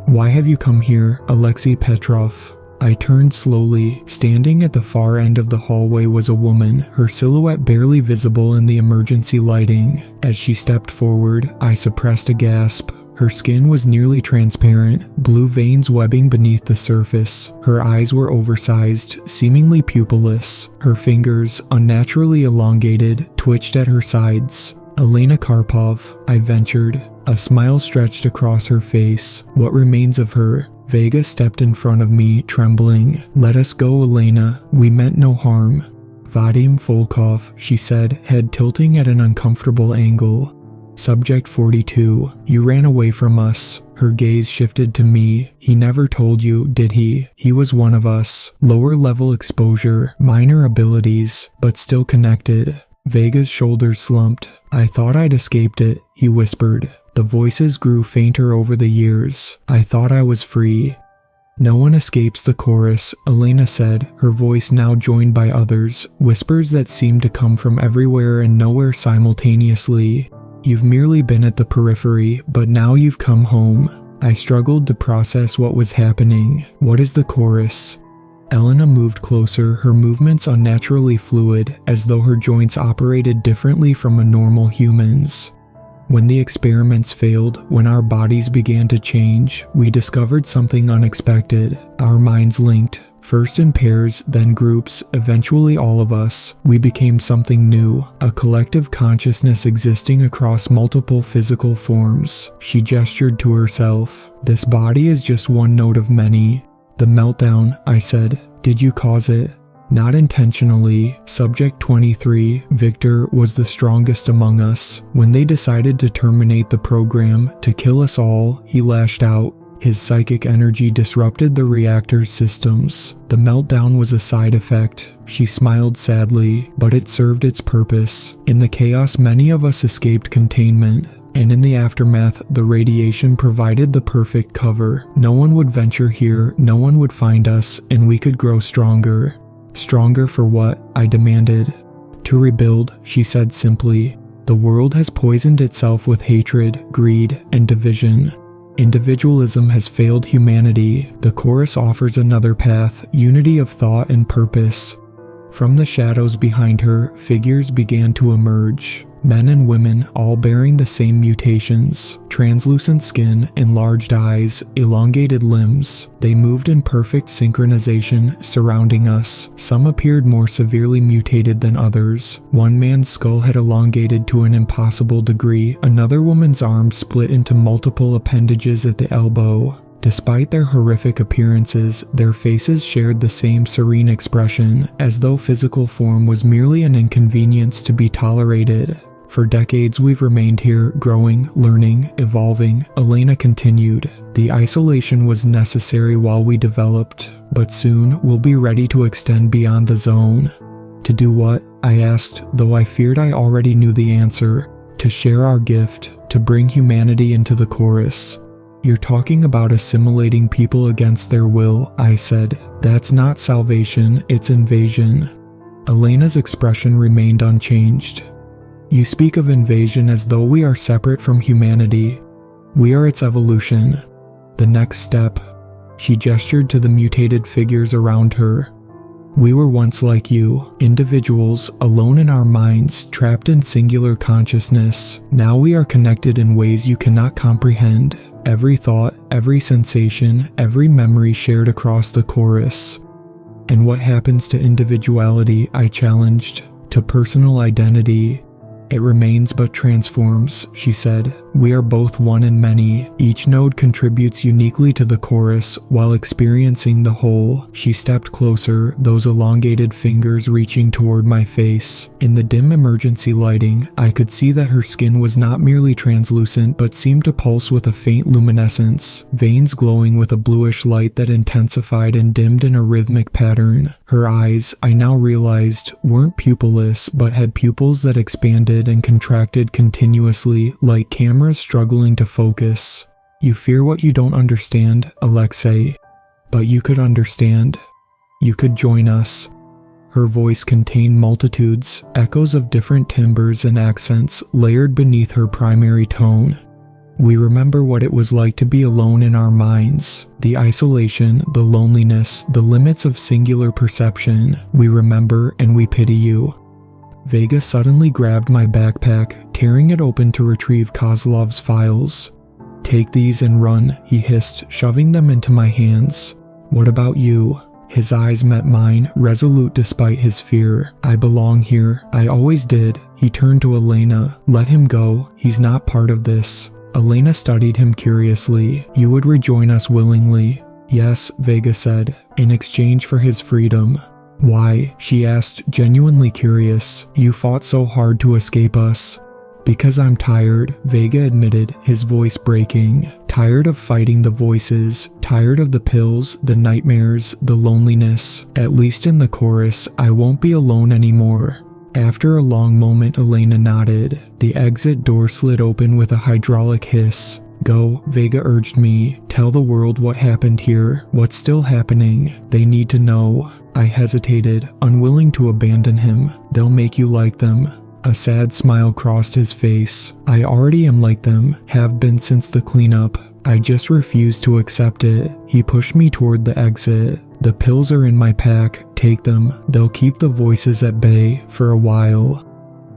"Why have you come here, Alexei Petrov?" I turned slowly. Standing at the far end of the hallway was a woman, her silhouette barely visible in the emergency lighting. As she stepped forward, I suppressed a gasp. Her skin was nearly transparent, blue veins webbing beneath the surface. Her eyes were oversized, seemingly pupilless. Her fingers, unnaturally elongated, twitched at her sides. "Elena Karpov," I ventured. A smile stretched across her face. "What remains of her?" Vega stepped in front of me, trembling. "Let us go, Elena. We meant no harm." "Vadim Volkov," she said, head tilting at an uncomfortable angle. "Subject 42, you ran away from us." Her gaze shifted to me. "He never told you, did he? He was one of us. Lower level exposure, minor abilities, but still connected." Vega's shoulders slumped. "I thought I'd escaped it," he whispered. The voices grew fainter over the years. "I thought I was free." "No one escapes the chorus," Elena said, her voice now joined by others, whispers that seemed to come from everywhere and nowhere simultaneously. "You've merely been at the periphery, but now you've come home." I struggled to process what was happening. "What is the chorus?" Elena moved closer, her movements unnaturally fluid, as though her joints operated differently from a normal human's. "When the experiments failed, when our bodies began to change, we discovered something unexpected. Our minds linked. First in pairs, then groups, eventually all of us. We became something new, a collective consciousness existing across multiple physical forms." She gestured to herself. "This body is just one note of many." "The meltdown," I said. "Did you cause it?" "Not intentionally." Subject 23, Victor, was the strongest among us. When they decided to terminate the program, to kill us all, he lashed out. His psychic energy disrupted the reactor's systems. The meltdown was a side effect. She smiled sadly, but it served its purpose. In the chaos, many of us escaped containment. And in the aftermath, the radiation provided the perfect cover. No one would venture here, no one would find us, and we could grow stronger. "Stronger for what?" I demanded. "To rebuild," she said simply. The world has poisoned itself with hatred, greed, and division. Individualism has failed humanity. The chorus offers another path, unity of thought and purpose. From the shadows behind her, figures began to emerge. Men and women, all bearing the same mutations. Translucent skin, enlarged eyes, elongated limbs. They moved in perfect synchronization, surrounding us. Some appeared more severely mutated than others. One man's skull had elongated to an impossible degree. Another woman's arms split into multiple appendages at the elbow. Despite their horrific appearances, their faces shared the same serene expression, as though physical form was merely an inconvenience to be tolerated. For decades we've remained here, growing, learning, evolving, Elena continued. The isolation was necessary while we developed, but soon we'll be ready to extend beyond the zone. To do what? I asked, though I feared I already knew the answer. To share our gift, to bring humanity into the chorus. You're talking about assimilating people against their will, I said. That's not salvation, it's invasion. Elena's expression remained unchanged. You speak of invasion as though we are separate from humanity. We are its evolution. The next step. She gestured to the mutated figures around her. We were once like you, individuals, alone in our minds, trapped in singular consciousness. Now we are connected in ways you cannot comprehend. Every thought, every sensation, every memory shared across the chorus. And what happens to individuality, I challenged, to personal identity? It remains but transforms, she said. We are both one and many. Each node contributes uniquely to the chorus while experiencing the whole. She stepped closer, those elongated fingers reaching toward my face. In the dim emergency lighting, I could see that her skin was not merely translucent but seemed to pulse with a faint luminescence, veins glowing with a bluish light that intensified and dimmed in a rhythmic pattern. Her eyes, I now realized, weren't pupilless but had pupils that expanded and contracted continuously, like cameras struggling to focus. You fear what you don't understand, Alexei. But you could understand. You could join us. Her voice contained multitudes, echoes of different timbres and accents layered beneath her primary tone. We remember what it was like to be alone in our minds, the isolation, the loneliness, the limits of singular perception. We remember and we pity you. Vega suddenly grabbed my backpack, tearing it open to retrieve Kozlov's files. Take these and run, he hissed, shoving them into my hands. What about you? His eyes met mine, resolute despite his fear. I belong here. I always did. He turned to Elena. Let him go. He's not part of this. Elena studied him curiously. You would rejoin us willingly. Yes, Vega said, in exchange for his freedom. Why? She asked, genuinely curious. You fought so hard to escape us. Because I'm tired, Vega admitted, his voice breaking. Tired of fighting the voices, tired of the pills, the nightmares, the loneliness. At least in the chorus, I won't be alone anymore. After a long moment, Elena nodded. The exit door slid open with a hydraulic hiss. Go, Vega urged me. Tell the world what happened here, what's still happening. They need to know. I hesitated, unwilling to abandon him. They'll make you like them. A sad smile crossed his face. I already am like them, have been since the cleanup. I just refuse to accept it. He pushed me toward the exit. The pills are in my pack, take them. They'll keep the voices at bay for a while.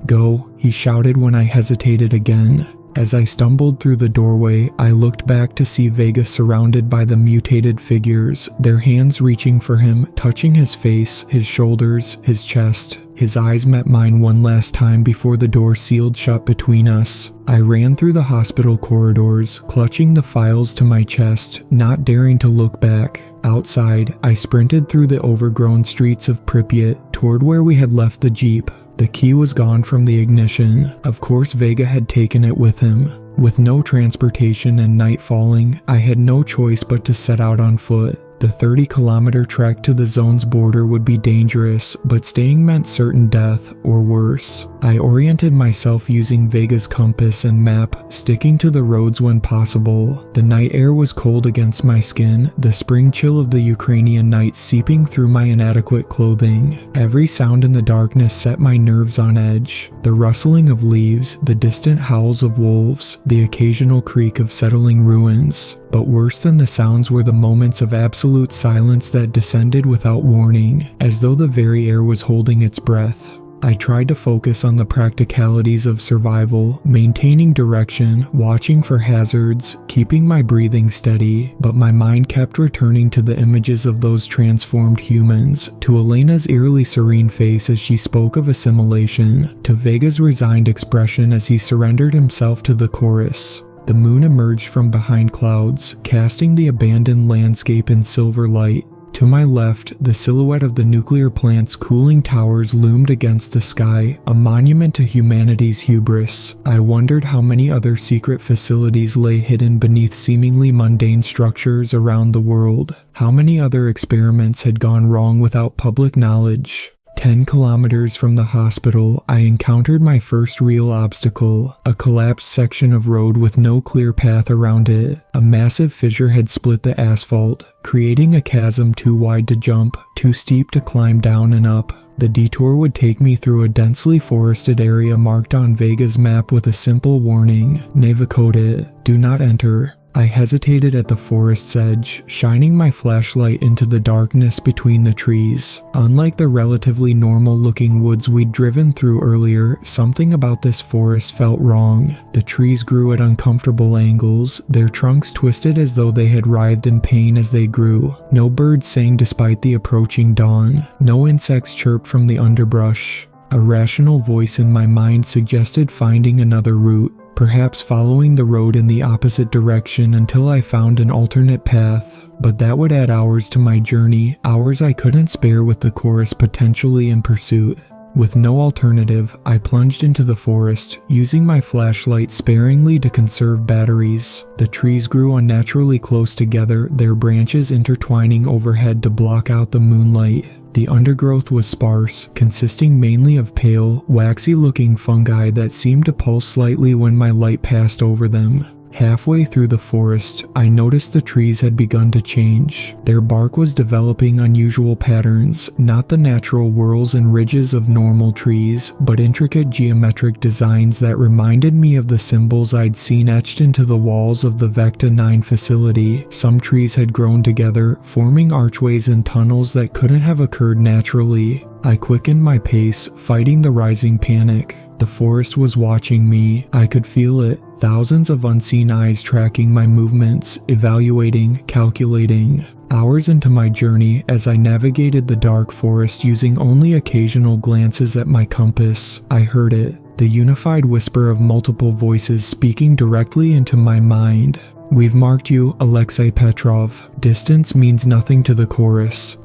Go, he shouted when I hesitated again. As I stumbled through the doorway, I looked back to see Vega surrounded by the mutated figures, their hands reaching for him, touching his face, his shoulders, his chest. His eyes met mine one last time before the door sealed shut between us. I ran through the hospital corridors, clutching the files to my chest, not daring to look back. Outside, I sprinted through the overgrown streets of Pripyat toward where we had left the jeep. The key was gone from the ignition. Of course, Vega had taken it with him. With no transportation and night falling, I had no choice but to set out on foot. The 30-kilometer trek to the zone's border would be dangerous, but staying meant certain death, or worse. I oriented myself using Vega's compass and map, sticking to the roads when possible. The night air was cold against my skin, the spring chill of the Ukrainian night seeping through my inadequate clothing. Every sound in the darkness set my nerves on edge. The rustling of leaves, the distant howls of wolves, the occasional creak of settling ruins. But worse than the sounds were the moments of absolute silence that descended without warning, as though the very air was holding its breath. I tried to focus on the practicalities of survival, maintaining direction, watching for hazards, keeping my breathing steady, but my mind kept returning to the images of those transformed humans, to Elena's eerily serene face as she spoke of assimilation, to Vega's resigned expression as he surrendered himself to the chorus. The moon emerged from behind clouds, casting the abandoned landscape in silver light. To my left, the silhouette of the nuclear plant's cooling towers loomed against the sky, a monument to humanity's hubris. I wondered how many other secret facilities lay hidden beneath seemingly mundane structures around the world. How many other experiments had gone wrong without public knowledge. 10 kilometers from the hospital, I encountered my first real obstacle, a collapsed section of road with no clear path around it. A massive fissure had split the asphalt, creating a chasm too wide to jump, too steep to climb down and up. The detour would take me through a densely forested area marked on Vega's map with a simple warning, Nevicode, do not enter. I hesitated at the forest's edge, shining my flashlight into the darkness between the trees. Unlike the relatively normal-looking woods we'd driven through earlier, something about this forest felt wrong. The trees grew at uncomfortable angles, their trunks twisted as though they had writhed in pain as they grew. No birds sang despite the approaching dawn. No insects chirped from the underbrush. A rational voice in my mind suggested finding another route. Perhaps following the road in the opposite direction until I found an alternate path, but that would add hours to my journey, hours I couldn't spare with the chorus potentially in pursuit. With no alternative, I plunged into the forest, using my flashlight sparingly to conserve batteries. The trees grew unnaturally close together, their branches intertwining overhead to block out the moonlight. The undergrowth was sparse, consisting mainly of pale, waxy-looking fungi that seemed to pulse slightly when my light passed over them. Halfway through the forest, I noticed the trees had begun to change. Their bark was developing unusual patterns, not the natural whorls and ridges of normal trees, but intricate geometric designs that reminded me of the symbols I'd seen etched into the walls of the Vecta 9 facility. Some trees had grown together, forming archways and tunnels that couldn't have occurred naturally. I quickened my pace, fighting the rising panic. The forest was watching me. I could feel it. Thousands of unseen eyes tracking my movements, evaluating, calculating. Hours into my journey, as I navigated the dark forest using only occasional glances at my compass, I heard it. The unified whisper of multiple voices speaking directly into my mind. We've marked you, Alexei Petrov. Distance means nothing to the chorus.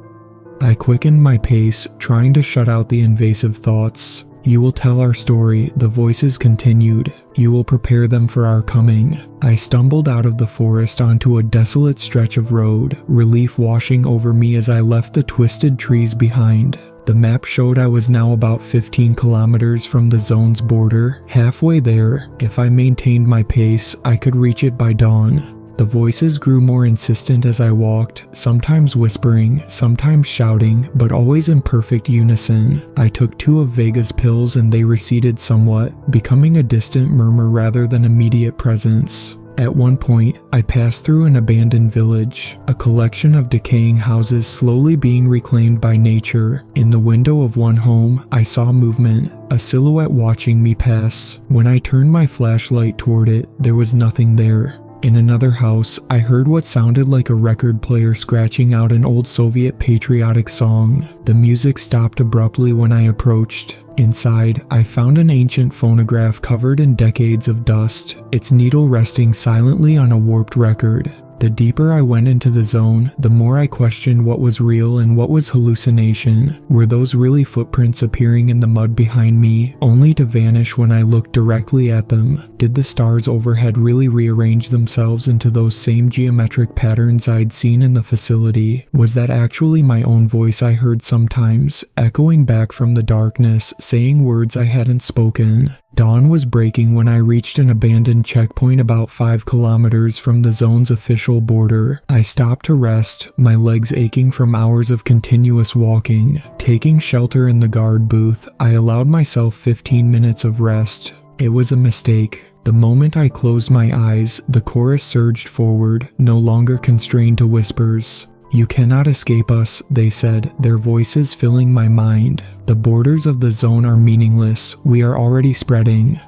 I quickened my pace, trying to shut out the invasive thoughts. You will tell our story, the voices continued. You will prepare them for our coming. I stumbled out of the forest onto a desolate stretch of road, relief washing over me as I left the twisted trees behind. The map showed I was now about 15 kilometers from the zone's border, halfway there. If I maintained my pace, I could reach it by dawn. The voices grew more insistent as I walked, sometimes whispering, sometimes shouting, but always in perfect unison. I took 2 of Vega's pills and they receded somewhat, becoming a distant murmur rather than immediate presence. At one point, I passed through an abandoned village, a collection of decaying houses slowly being reclaimed by nature. In the window of one home, I saw movement, a silhouette watching me pass. When I turned my flashlight toward it, there was nothing there. In another house, I heard what sounded like a record player scratching out an old Soviet patriotic song. The music stopped abruptly when I approached. Inside, I found an ancient phonograph covered in decades of dust, its needle resting silently on a warped record. The deeper I went into the zone, the more I questioned what was real and what was hallucination. Were those really footprints appearing in the mud behind me, only to vanish when I looked directly at them? Did the stars overhead really rearrange themselves into those same geometric patterns I'd seen in the facility? Was that actually my own voice I heard sometimes, echoing back from the darkness, saying words I hadn't spoken? Dawn was breaking when I reached an abandoned checkpoint about 5 kilometers from the zone's official border. I stopped to rest, my legs aching from hours of continuous walking. Taking shelter in the guard booth, I allowed myself 15 minutes of rest. It was a mistake. The moment I closed my eyes, the chorus surged forward, no longer constrained to whispers. "You cannot escape us," they said, their voices filling my mind. "The borders of the zone are meaningless. We are already spreading."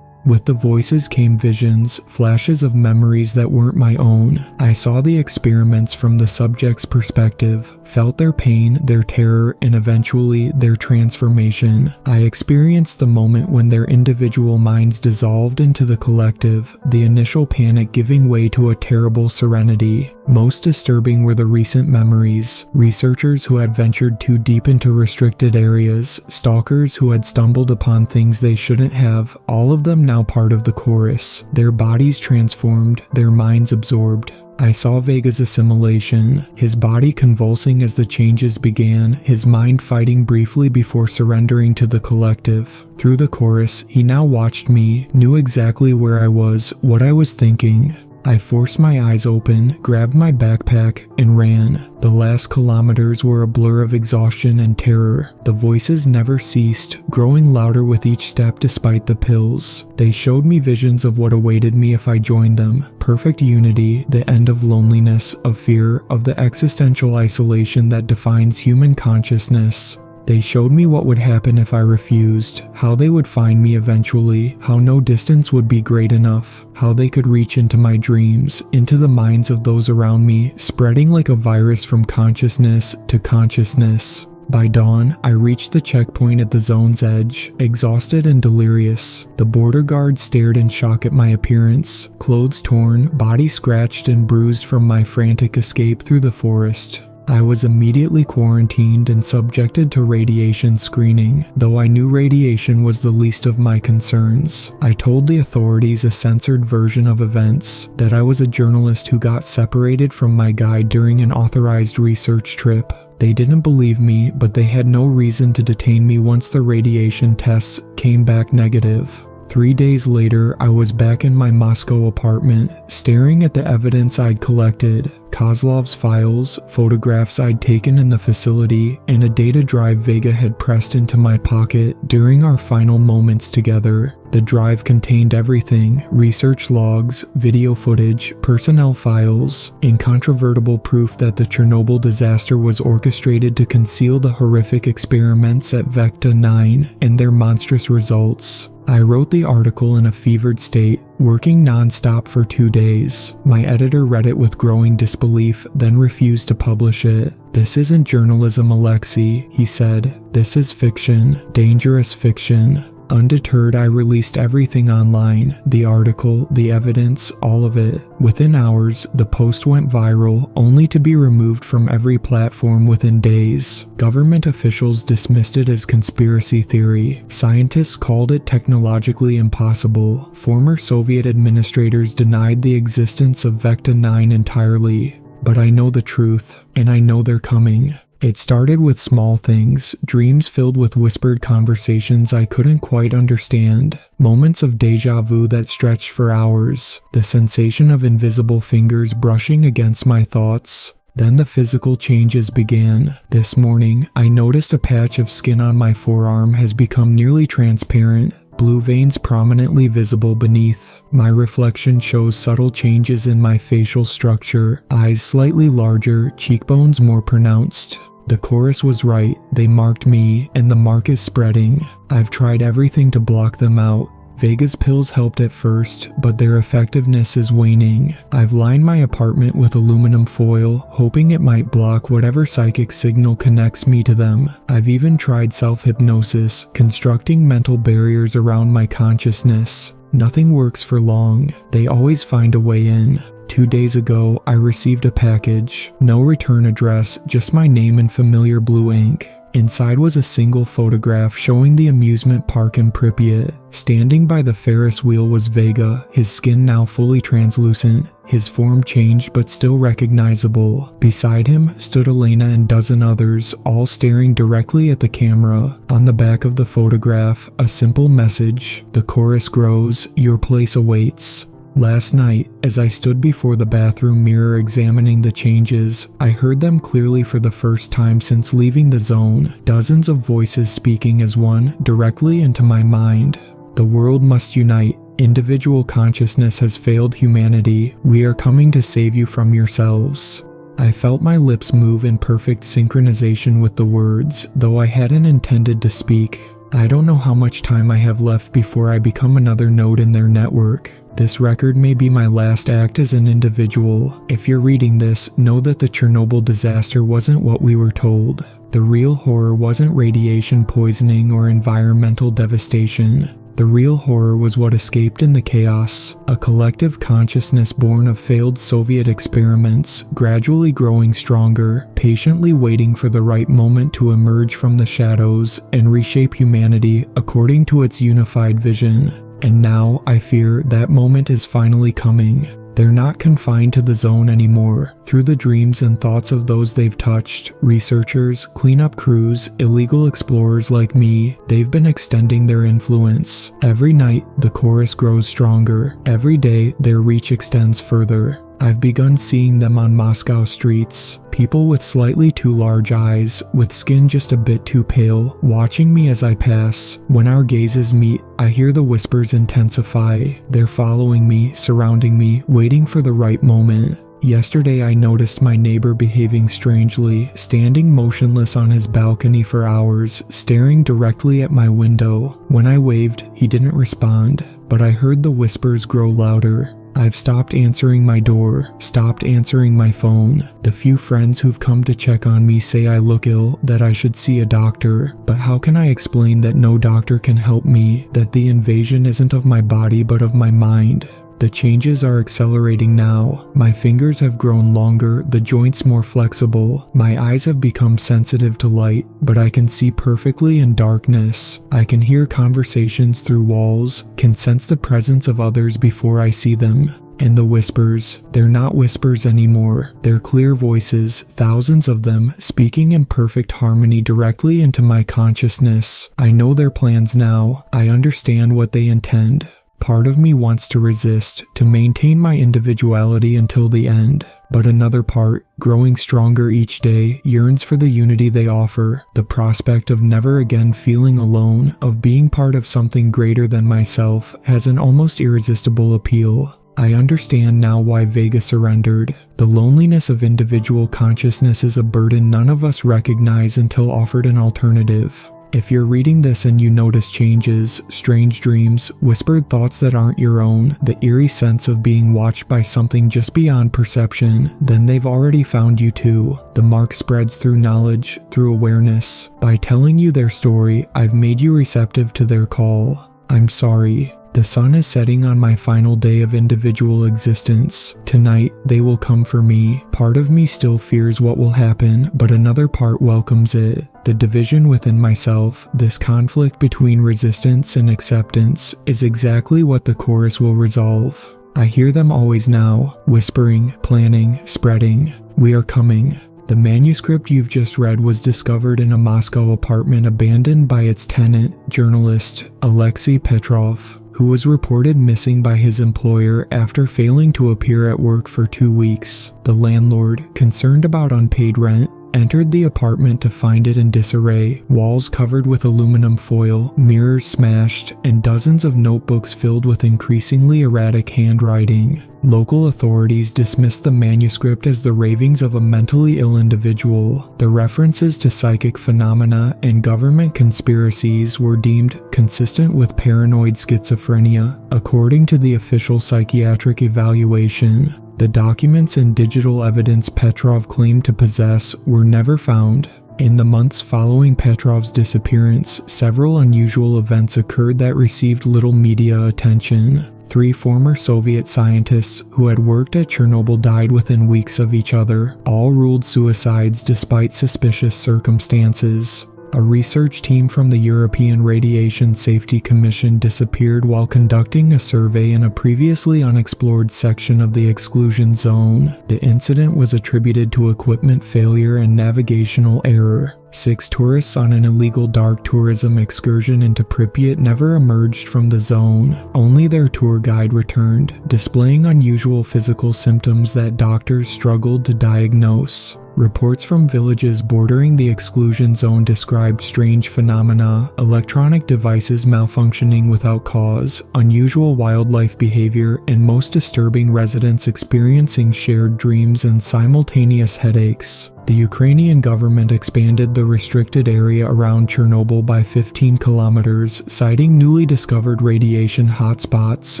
With the voices came visions, flashes of memories that weren't my own. I saw the experiments from the subject's perspective, felt their pain, their terror, and eventually their transformation. I experienced the moment when their individual minds dissolved into the collective, the initial panic giving way to a terrible serenity. Most disturbing were the recent memories. Researchers who had ventured too deep into restricted areas, stalkers who had stumbled upon things they shouldn't have, all of them now part of the chorus. Their bodies transformed, their minds absorbed. I saw Vega's assimilation, his body convulsing as the changes began, his mind fighting briefly before surrendering to the collective. Through the chorus, he now watched me, knew exactly where I was, what I was thinking. I forced my eyes open, grabbed my backpack, and ran. The last kilometers were a blur of exhaustion and terror. The voices never ceased, growing louder with each step despite the pills. They showed me visions of what awaited me if I joined them. Perfect unity, the end of loneliness, of fear, of the existential isolation that defines human consciousness. They showed me what would happen if I refused, how they would find me eventually, how no distance would be great enough, how they could reach into my dreams, into the minds of those around me, spreading like a virus from consciousness to consciousness. By dawn, I reached the checkpoint at the zone's edge, exhausted and delirious. The border guard stared in shock at my appearance, clothes torn, body scratched and bruised from my frantic escape through the forest. I was immediately quarantined and subjected to radiation screening, though I knew radiation was the least of my concerns. I told the authorities a censored version of events, that I was a journalist who got separated from my guide during an authorized research trip. They didn't believe me, but they had no reason to detain me once the radiation tests came back negative. 3 days later, I was back in my Moscow apartment, staring at the evidence I'd collected. Kozlov's files, photographs I'd taken in the facility, and a data drive Vega had pressed into my pocket during our final moments together. The drive contained everything: research logs, video footage, personnel files, incontrovertible proof that the Chernobyl disaster was orchestrated to conceal the horrific experiments at Vecta 9 and their monstrous results. I wrote the article in a fevered state, working non-stop for 2 days. My editor read it with growing disbelief, then refused to publish it. "This isn't journalism, Alexei," he said. "This is fiction, dangerous fiction." Undeterred, I released everything online, the article, the evidence, all of it. Within hours, the post went viral, only to be removed from every platform within days. Government officials dismissed it as conspiracy theory. Scientists called it technologically impossible. Former Soviet administrators denied the existence of Vecta 9 entirely. But I know the truth, and I know they're coming. It started with small things, dreams filled with whispered conversations I couldn't quite understand, moments of déjà vu that stretched for hours, the sensation of invisible fingers brushing against my thoughts. Then the physical changes began. This morning, I noticed a patch of skin on my forearm has become nearly transparent, blue veins prominently visible beneath. My reflection shows subtle changes in my facial structure, eyes slightly larger, cheekbones more pronounced. The chorus was right, they marked me, and the mark is spreading. I've tried everything to block them out. Vega's pills helped at first, but their effectiveness is waning. I've lined my apartment with aluminum foil, hoping it might block whatever psychic signal connects me to them. I've even tried self-hypnosis, constructing mental barriers around my consciousness. Nothing works for long. They always find a way in. 2 days ago, I received a package. No return address, just my name in familiar blue ink. Inside was a single photograph showing the amusement park in Pripyat. Standing by the Ferris wheel was Vega, his skin now fully translucent, his form changed but still recognizable. Beside him stood Elena and dozen others, all staring directly at the camera. On the back of the photograph, a simple message: "The chorus grows, your place awaits." Last night, as I stood before the bathroom mirror examining the changes, I heard them clearly for the first time since leaving the zone, dozens of voices speaking as one, directly into my mind. The world must unite. Individual consciousness has failed humanity. We are coming to save you from yourselves. I felt my lips move in perfect synchronization with the words, though I hadn't intended to speak. I don't know how much time I have left before I become another node in their network. This record may be my last act as an individual. If you're reading this, know that the Chernobyl disaster wasn't what we were told. The real horror wasn't radiation poisoning or environmental devastation. The real horror was what escaped in the chaos, a collective consciousness born of failed Soviet experiments, gradually growing stronger, patiently waiting for the right moment to emerge from the shadows and reshape humanity according to its unified vision. And now, I fear, that moment is finally coming. They're not confined to the zone anymore. Through the dreams and thoughts of those they've touched, researchers, cleanup crews, illegal explorers like me, they've been extending their influence. Every night, the chorus grows stronger. Every day, their reach extends further. I've begun seeing them on Moscow streets. People with slightly too large eyes, with skin just a bit too pale, watching me as I pass. When our gazes meet, I hear the whispers intensify. They're following me, surrounding me, waiting for the right moment. Yesterday I noticed my neighbor behaving strangely, standing motionless on his balcony for hours, staring directly at my window. When I waved, he didn't respond, but I heard the whispers grow louder. I've stopped answering my door, stopped answering my phone. The few friends who've come to check on me say I look ill, that I should see a doctor. But how can I explain that no doctor can help me, that the invasion isn't of my body but of my mind? The changes are accelerating now. My fingers have grown longer, the joints more flexible. My eyes have become sensitive to light, but I can see perfectly in darkness. I can hear conversations through walls, can sense the presence of others before I see them. And the whispers, they're not whispers anymore. They're clear voices, thousands of them, speaking in perfect harmony directly into my consciousness. I know their plans now. I understand what they intend. Part of me wants to resist, to maintain my individuality until the end. But another part, growing stronger each day, yearns for the unity they offer, the prospect of never again feeling alone, of being part of something greater than myself, has an almost irresistible appeal. I understand now why Vega surrendered. The loneliness of individual consciousness is a burden none of us recognize until offered an alternative. If you're reading this and you notice changes, strange dreams, whispered thoughts that aren't your own, the eerie sense of being watched by something just beyond perception, then they've already found you too. The mark spreads through knowledge, through awareness. By telling you their story, I've made you receptive to their call. I'm sorry. The sun is setting on my final day of individual existence. Tonight, they will come for me. Part of me still fears what will happen, but another part welcomes it. The division within myself, this conflict between resistance and acceptance, is exactly what the chorus will resolve. I hear them always now, whispering, planning, spreading. We are coming. The manuscript you've just read was discovered in a Moscow apartment abandoned by its tenant, journalist Alexei Petrov, who was reported missing by his employer after failing to appear at work for 2 weeks. The landlord, concerned about unpaid rent, entered the apartment to find it in disarray, walls covered with aluminum foil, mirrors smashed, and dozens of notebooks filled with increasingly erratic handwriting. Local authorities dismissed the manuscript as the ravings of a mentally ill individual. The references to psychic phenomena and government conspiracies were deemed consistent with paranoid schizophrenia, according to the official psychiatric evaluation. The documents and digital evidence Petrov claimed to possess were never found. In the months following Petrov's disappearance, several unusual events occurred that received little media attention. 3 former Soviet scientists who had worked at Chernobyl died within weeks of each other, all ruled suicides despite suspicious circumstances. A research team from the European Radiation Safety Commission disappeared while conducting a survey in a previously unexplored section of the Exclusion Zone. The incident was attributed to equipment failure and navigational error. 6 tourists on an illegal dark tourism excursion into Pripyat never emerged from the zone. Only their tour guide returned, displaying unusual physical symptoms that doctors struggled to diagnose. Reports from villages bordering the exclusion zone described strange phenomena, electronic devices malfunctioning without cause, unusual wildlife behavior, and most disturbing, residents experiencing shared dreams and simultaneous headaches. The Ukrainian government expanded the restricted area around Chernobyl by 15 kilometers, citing newly discovered radiation hotspots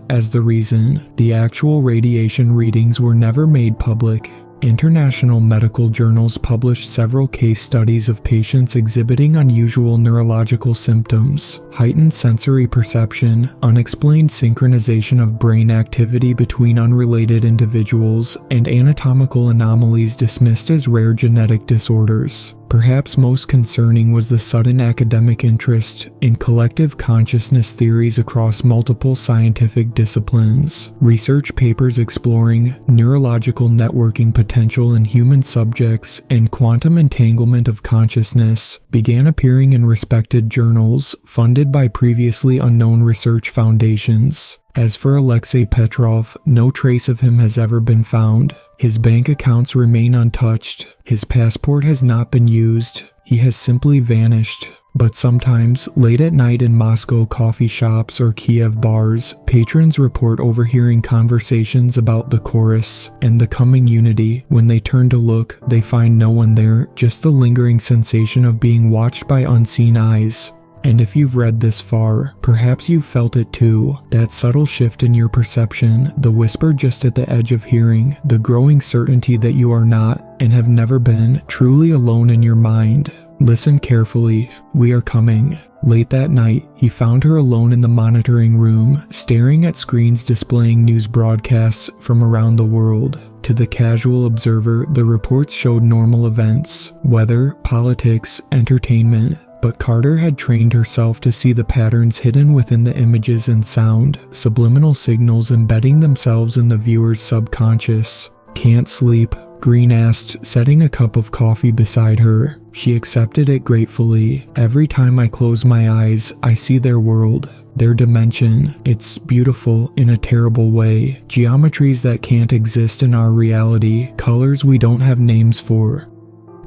as the reason. The actual radiation readings were never made public. International medical journals published several case studies of patients exhibiting unusual neurological symptoms, heightened sensory perception, unexplained synchronization of brain activity between unrelated individuals, and anatomical anomalies dismissed as rare genetic disorders. Perhaps most concerning was the sudden academic interest in collective consciousness theories across multiple scientific disciplines. Research papers exploring neurological networking potential in human subjects and quantum entanglement of consciousness began appearing in respected journals funded by previously unknown research foundations. As for Alexei Petrov, no trace of him has ever been found. His bank accounts remain untouched. His passport has not been used. He has simply vanished. But sometimes, late at night in Moscow coffee shops or Kiev bars, patrons report overhearing conversations about the chorus and the coming unity. When they turn to look, they find no one there, just the lingering sensation of being watched by unseen eyes. And if you've read this far, perhaps you've felt it too. That subtle shift in your perception, the whisper just at the edge of hearing, the growing certainty that you are not, and have never been, truly alone in your mind. Listen carefully, we are coming. Late that night, he found her alone in the monitoring room, staring at screens displaying news broadcasts from around the world. To the casual observer, the reports showed normal events, weather, politics, entertainment. But Carter had trained herself to see the patterns hidden within the images and sound, subliminal signals embedding themselves in the viewer's subconscious. "Can't sleep?" Green asked, setting a cup of coffee beside her. She accepted it gratefully. "Every time I close my eyes, I see their world. Their dimension. It's beautiful in a terrible way. Geometries that can't exist in our reality, colors we don't have names for."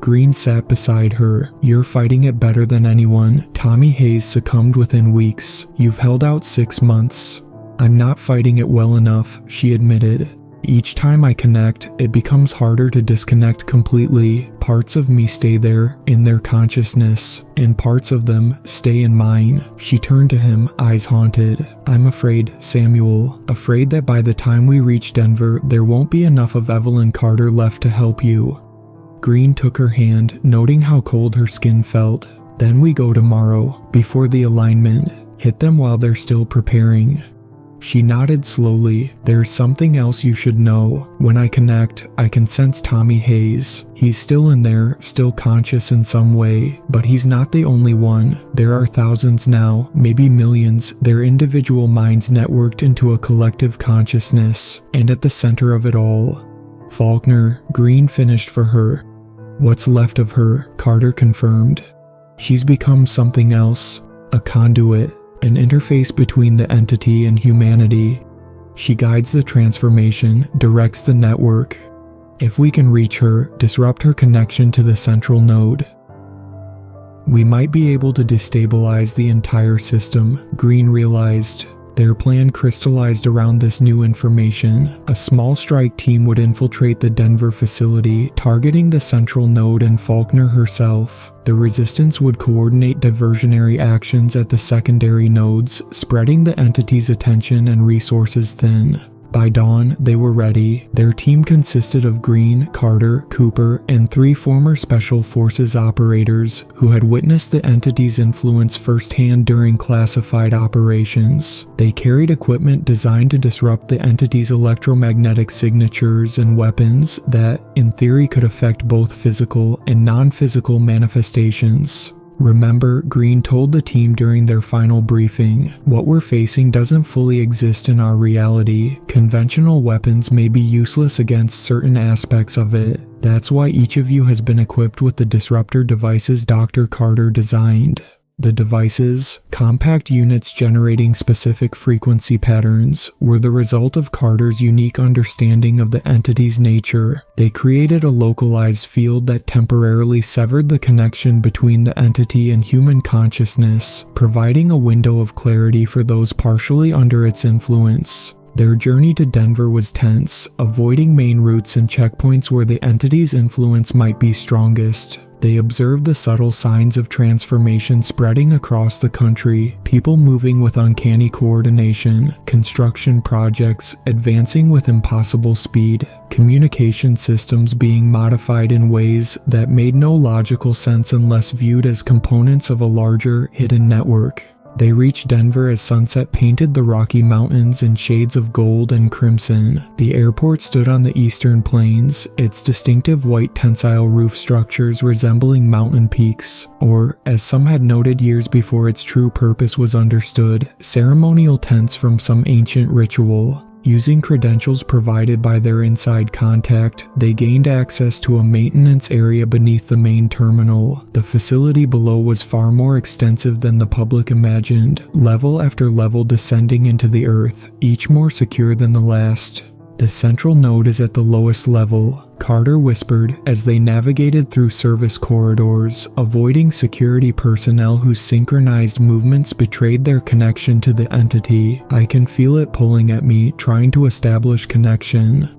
Green sat beside her. "You're fighting it better than anyone. Tommy Hayes succumbed within weeks. You've held out 6 months." "I'm not fighting it well enough," she admitted. "Each time I connect, it becomes harder to disconnect completely. Parts of me stay there, in their consciousness, and parts of them stay in mine." She turned to him, eyes haunted. "I'm afraid, Samuel. Afraid that by the time we reach Denver, there won't be enough of Evelyn Carter left to help you." Green took her hand, noting how cold her skin felt. "Then we go tomorrow, before the alignment. Hit them while they're still preparing." She nodded slowly. "There's something else you should know. When I connect, I can sense Tommy Hayes. He's still in there, still conscious in some way, but he's not the only one. There are thousands now, maybe millions, their individual minds networked into a collective consciousness, and at the center of it all." Faulkner, Green finished for her. "What's left of her," Carter confirmed. "She's become something else, a conduit, an interface between the entity and humanity. She guides the transformation, directs the network. If we can reach her, disrupt her connection to the central node, we might be able to destabilize the entire system," Green realized. Their plan crystallized around this new information. A small strike team would infiltrate the Denver facility, targeting the central node and Faulkner herself. The resistance would coordinate diversionary actions at the secondary nodes, spreading the entity's attention and resources thin. By dawn, they were ready. Their team consisted of Green, Carter, Cooper, and 3 former Special Forces operators who had witnessed the entity's influence firsthand during classified operations. They carried equipment designed to disrupt the entity's electromagnetic signatures and weapons that, in theory, could affect both physical and non-physical manifestations. Remember, Green told the team during their final briefing, "What we're facing doesn't fully exist in our reality. Conventional weapons may be useless against certain aspects of it. That's why each of you has been equipped with the disruptor devices Dr. Carter designed." The devices, compact units generating specific frequency patterns, were the result of Carter's unique understanding of the entity's nature. They created a localized field that temporarily severed the connection between the entity and human consciousness, providing a window of clarity for those partially under its influence. Their journey to Denver was tense, avoiding main routes and checkpoints where the entity's influence might be strongest. They observed the subtle signs of transformation spreading across the country, people moving with uncanny coordination, construction projects advancing with impossible speed, communication systems being modified in ways that made no logical sense unless viewed as components of a larger, hidden network. They reached Denver as sunset painted the Rocky Mountains in shades of gold and crimson. The airport stood on the eastern plains, its distinctive white tensile roof structures resembling mountain peaks, or, as some had noted years before its true purpose was understood, ceremonial tents from some ancient ritual. Using credentials provided by their inside contact, they gained access to a maintenance area beneath the main terminal. The facility below was far more extensive than the public imagined, level after level descending into the earth, each more secure than the last. "The central node is at the lowest level," Carter whispered as they navigated through service corridors, avoiding security personnel whose synchronized movements betrayed their connection to the entity. "I can feel it pulling at me, trying to establish connection."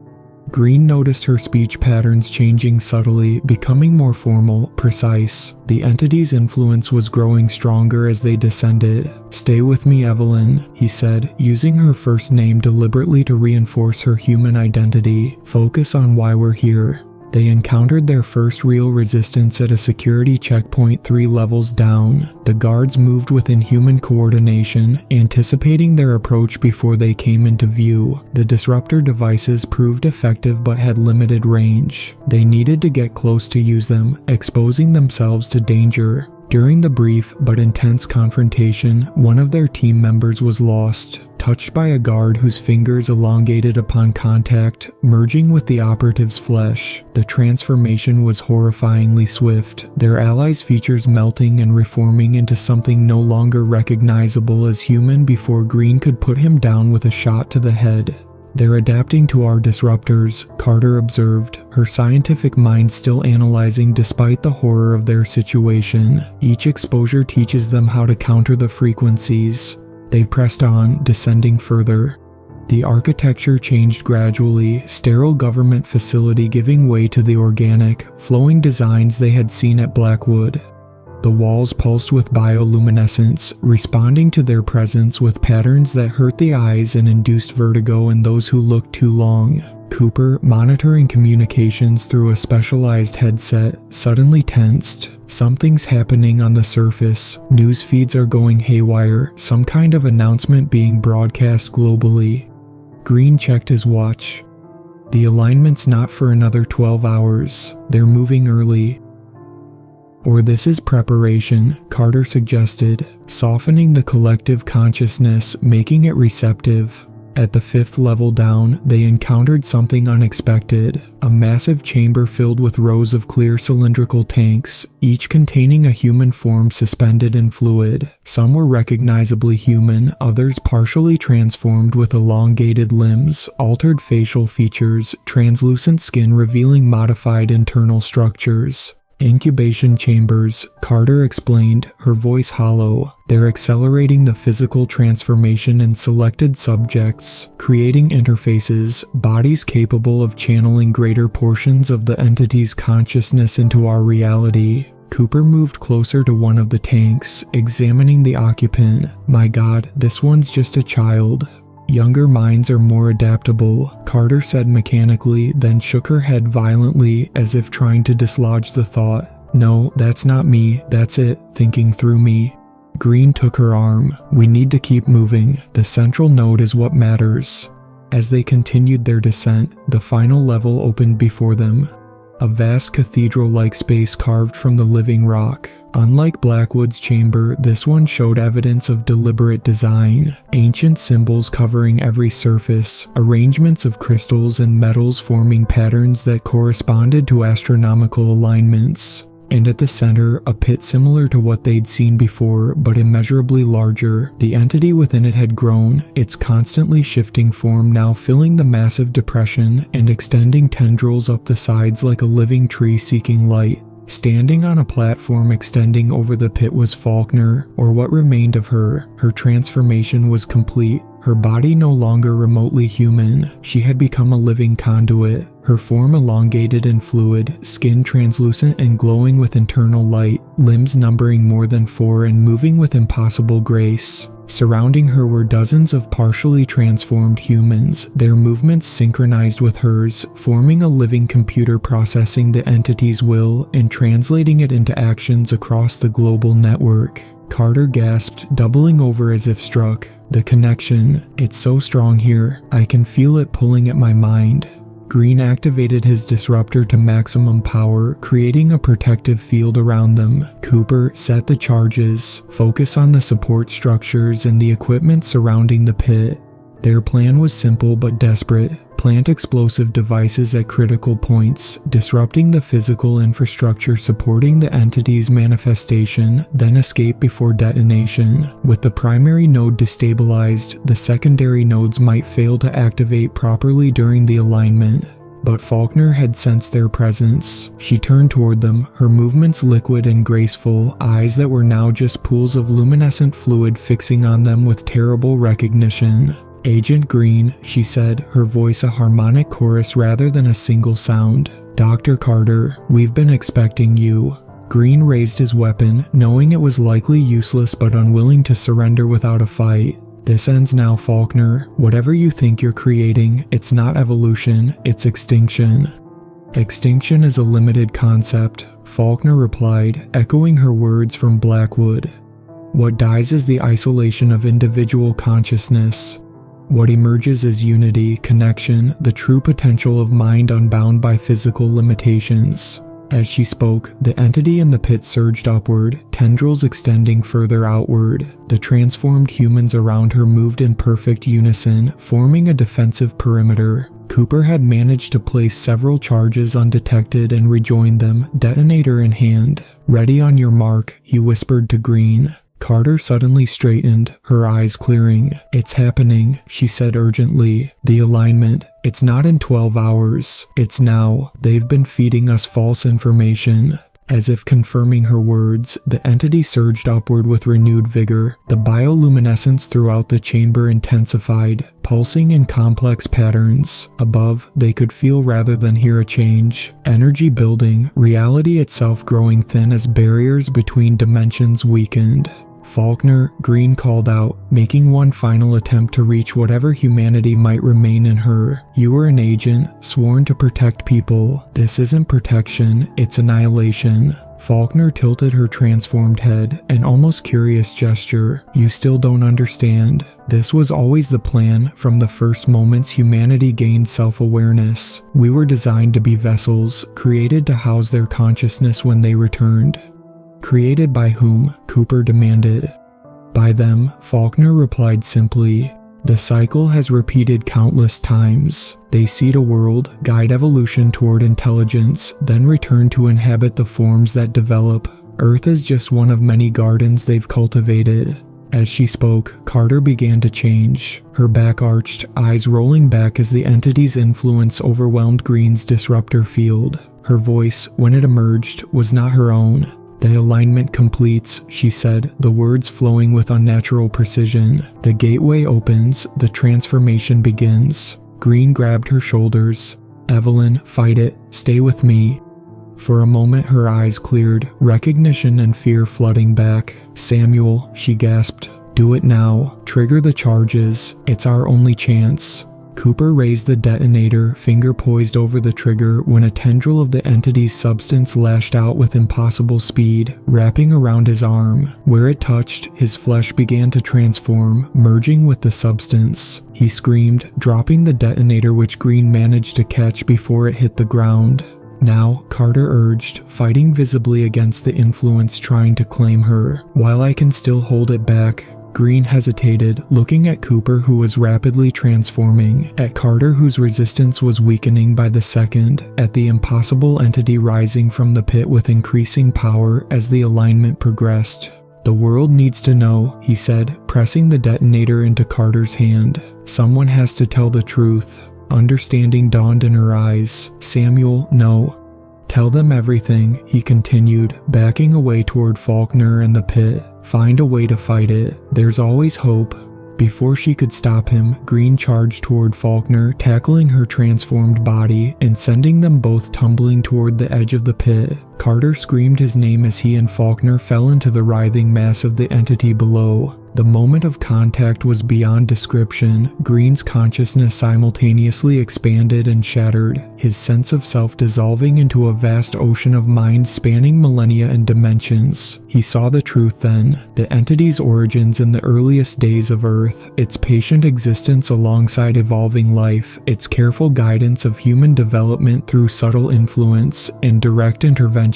Green noticed her speech patterns changing subtly, becoming more formal, precise. The entity's influence was growing stronger as they descended. "Stay with me, Evelyn," he said, using her first name deliberately to reinforce her human identity. "Focus on why we're here." They encountered their first real resistance at a security checkpoint 3 levels down. The guards moved with inhuman coordination, anticipating their approach before they came into view. The disruptor devices proved effective but had limited range. They needed to get close to use them, exposing themselves to danger. During the brief but intense confrontation, one of their team members was lost, touched by a guard whose fingers elongated upon contact, merging with the operative's flesh. The transformation was horrifyingly swift, their allies' features melting and reforming into something no longer recognizable as human before Green could put him down with a shot to the head. "They're adapting to our disruptors," Carter observed, her scientific mind still analyzing despite the horror of their situation. "Each exposure teaches them how to counter the frequencies." They pressed on, descending further. The architecture changed gradually, sterile government facility giving way to the organic, flowing designs they had seen at Blackwood. The walls pulsed with bioluminescence, responding to their presence with patterns that hurt the eyes and induced vertigo in those who looked too long. Cooper, monitoring communications through a specialized headset, suddenly tensed. Something's happening on the surface. News feeds are going haywire, some kind of announcement being broadcast globally. Green checked his watch. "The alignment's not for another 12 hours. They're moving early." "Or this is preparation," Carter suggested, softening the collective consciousness, making it receptive. At the 5th level down, they encountered something unexpected. A massive chamber filled with rows of clear cylindrical tanks, each containing a human form suspended in fluid. Some were recognizably human, others partially transformed with elongated limbs, altered facial features, translucent skin revealing modified internal structures. "Incubation chambers," Carter explained, her voice hollow. "They're accelerating the physical transformation in selected subjects, creating interfaces, bodies capable of channeling greater portions of the entity's consciousness into our reality." Cooper moved closer to one of the tanks, examining the occupant. "My God, this one's just a child." Younger minds are more adaptable, Carter said mechanically, then shook her head violently as if trying to dislodge the thought. No, that's not me, that's it, thinking through me. Green took her arm. We need to keep moving. The central node is what matters. As they continued their descent, the final level opened before them. A vast cathedral-like space carved from the living rock. Unlike Blackwood's chamber, this one showed evidence of deliberate design. Ancient symbols covering every surface, arrangements of crystals and metals forming patterns that corresponded to astronomical alignments. And at the center, a pit similar to what they'd seen before, but immeasurably larger. The entity within it had grown, its constantly shifting form now filling the massive depression and extending tendrils up the sides like a living tree seeking light. Standing on a platform extending over the pit was Faulkner, or what remained of her. Her transformation was complete. Her body no longer remotely human. She had become a living conduit. Her form elongated and fluid, skin translucent and glowing with internal light, limbs numbering more than 4 and moving with impossible grace. Surrounding her were dozens of partially transformed humans, their movements synchronized with hers, forming a living computer processing the entity's will and translating it into actions across the global network. Carter gasped, doubling over as if struck. The connection, it's so strong here, I can feel it pulling at my mind. Green activated his disruptor to maximum power, creating a protective field around them. Cooper set the charges, focus on the support structures and the equipment surrounding the pit. Their plan was simple but desperate. Plant explosive devices at critical points, disrupting the physical infrastructure supporting the entity's manifestation, then escape before detonation. With the primary node destabilized, the secondary nodes might fail to activate properly during the alignment. But Faulkner had sensed their presence. She turned toward them, her movements liquid and graceful, eyes that were now just pools of luminescent fluid fixing on them with terrible recognition. Agent Green, she said, her voice a harmonic chorus rather than a single sound. Dr. Carter, we've been expecting you. Green raised his weapon, knowing it was likely useless but unwilling to surrender without a fight. This ends now, Faulkner. Whatever you think you're creating, it's not evolution, it's extinction. Extinction is a limited concept, Faulkner replied, echoing her words from Blackwood. What dies is the isolation of individual consciousness. What emerges is unity, connection, the true potential of mind unbound by physical limitations. As she spoke, the entity in the pit surged upward, tendrils extending further outward. The transformed humans around her moved in perfect unison, forming a defensive perimeter. Cooper had managed to place several charges undetected and rejoined them, detonator in hand. Ready on your mark, he whispered to Green. Carter suddenly straightened, her eyes clearing. It's happening, she said urgently. The alignment. It's not in 12 hours. It's now. They've been feeding us false information. As if confirming her words, the entity surged upward with renewed vigor. The bioluminescence throughout the chamber intensified, pulsing in complex patterns. Above, they could feel rather than hear a change. Energy building, reality itself growing thin as barriers between dimensions weakened. Faulkner, Green called out, making one final attempt to reach whatever humanity might remain in her. You are an agent, sworn to protect people. This isn't protection, it's annihilation. Faulkner tilted her transformed head, an almost curious gesture. You still don't understand. This was always the plan from the first moments humanity gained self-awareness. We were designed to be vessels, created to house their consciousness when they returned. Created by whom? Cooper demanded. By them, Faulkner replied simply. The cycle has repeated countless times. They seed a world, guide evolution toward intelligence, then return to inhabit the forms that develop. Earth is just one of many gardens they've cultivated. As she spoke, Carter began to change. Her back arched, eyes rolling back as the entity's influence overwhelmed Green's disruptor field. Her voice, when it emerged, was not her own. The alignment completes, she said, the words flowing with unnatural precision. The gateway opens, the transformation begins. Green grabbed her shoulders. Evelyn, fight it, stay with me. For a moment her eyes cleared, recognition and fear flooding back. Samuel, she gasped. "Do it now. Trigger the charges. It's our only chance." Cooper raised the detonator, finger poised over the trigger, when a tendril of the entity's substance lashed out with impossible speed, wrapping around his arm. Where it touched, his flesh began to transform, merging with the substance. He screamed, dropping the detonator, which Green managed to catch before it hit the ground. "Now," Carter urged, fighting visibly against the influence trying to claim her. "While I can still hold it back." Green hesitated, looking at Cooper, who was rapidly transforming, at Carter, whose resistance was weakening by the second, at the impossible entity rising from the pit with increasing power as the alignment progressed. "The world needs to know," he said, pressing the detonator into Carter's hand. "Someone has to tell the truth." Understanding dawned in her eyes. "Samuel, no." "Tell them everything," he continued, backing away toward Faulkner and the pit. "Find a way to fight it. There's always hope." Before she could stop him, Green charged toward Faulkner, tackling her transformed body and sending them both tumbling toward the edge of the pit. Carter screamed his name as he and Faulkner fell into the writhing mass of the entity below. The moment of contact was beyond description. Green's consciousness simultaneously expanded and shattered, his sense of self dissolving into a vast ocean of mind spanning millennia and dimensions. He saw the truth then, the entity's origins in the earliest days of Earth, its patient existence alongside evolving life, its careful guidance of human development through subtle influence and direct intervention.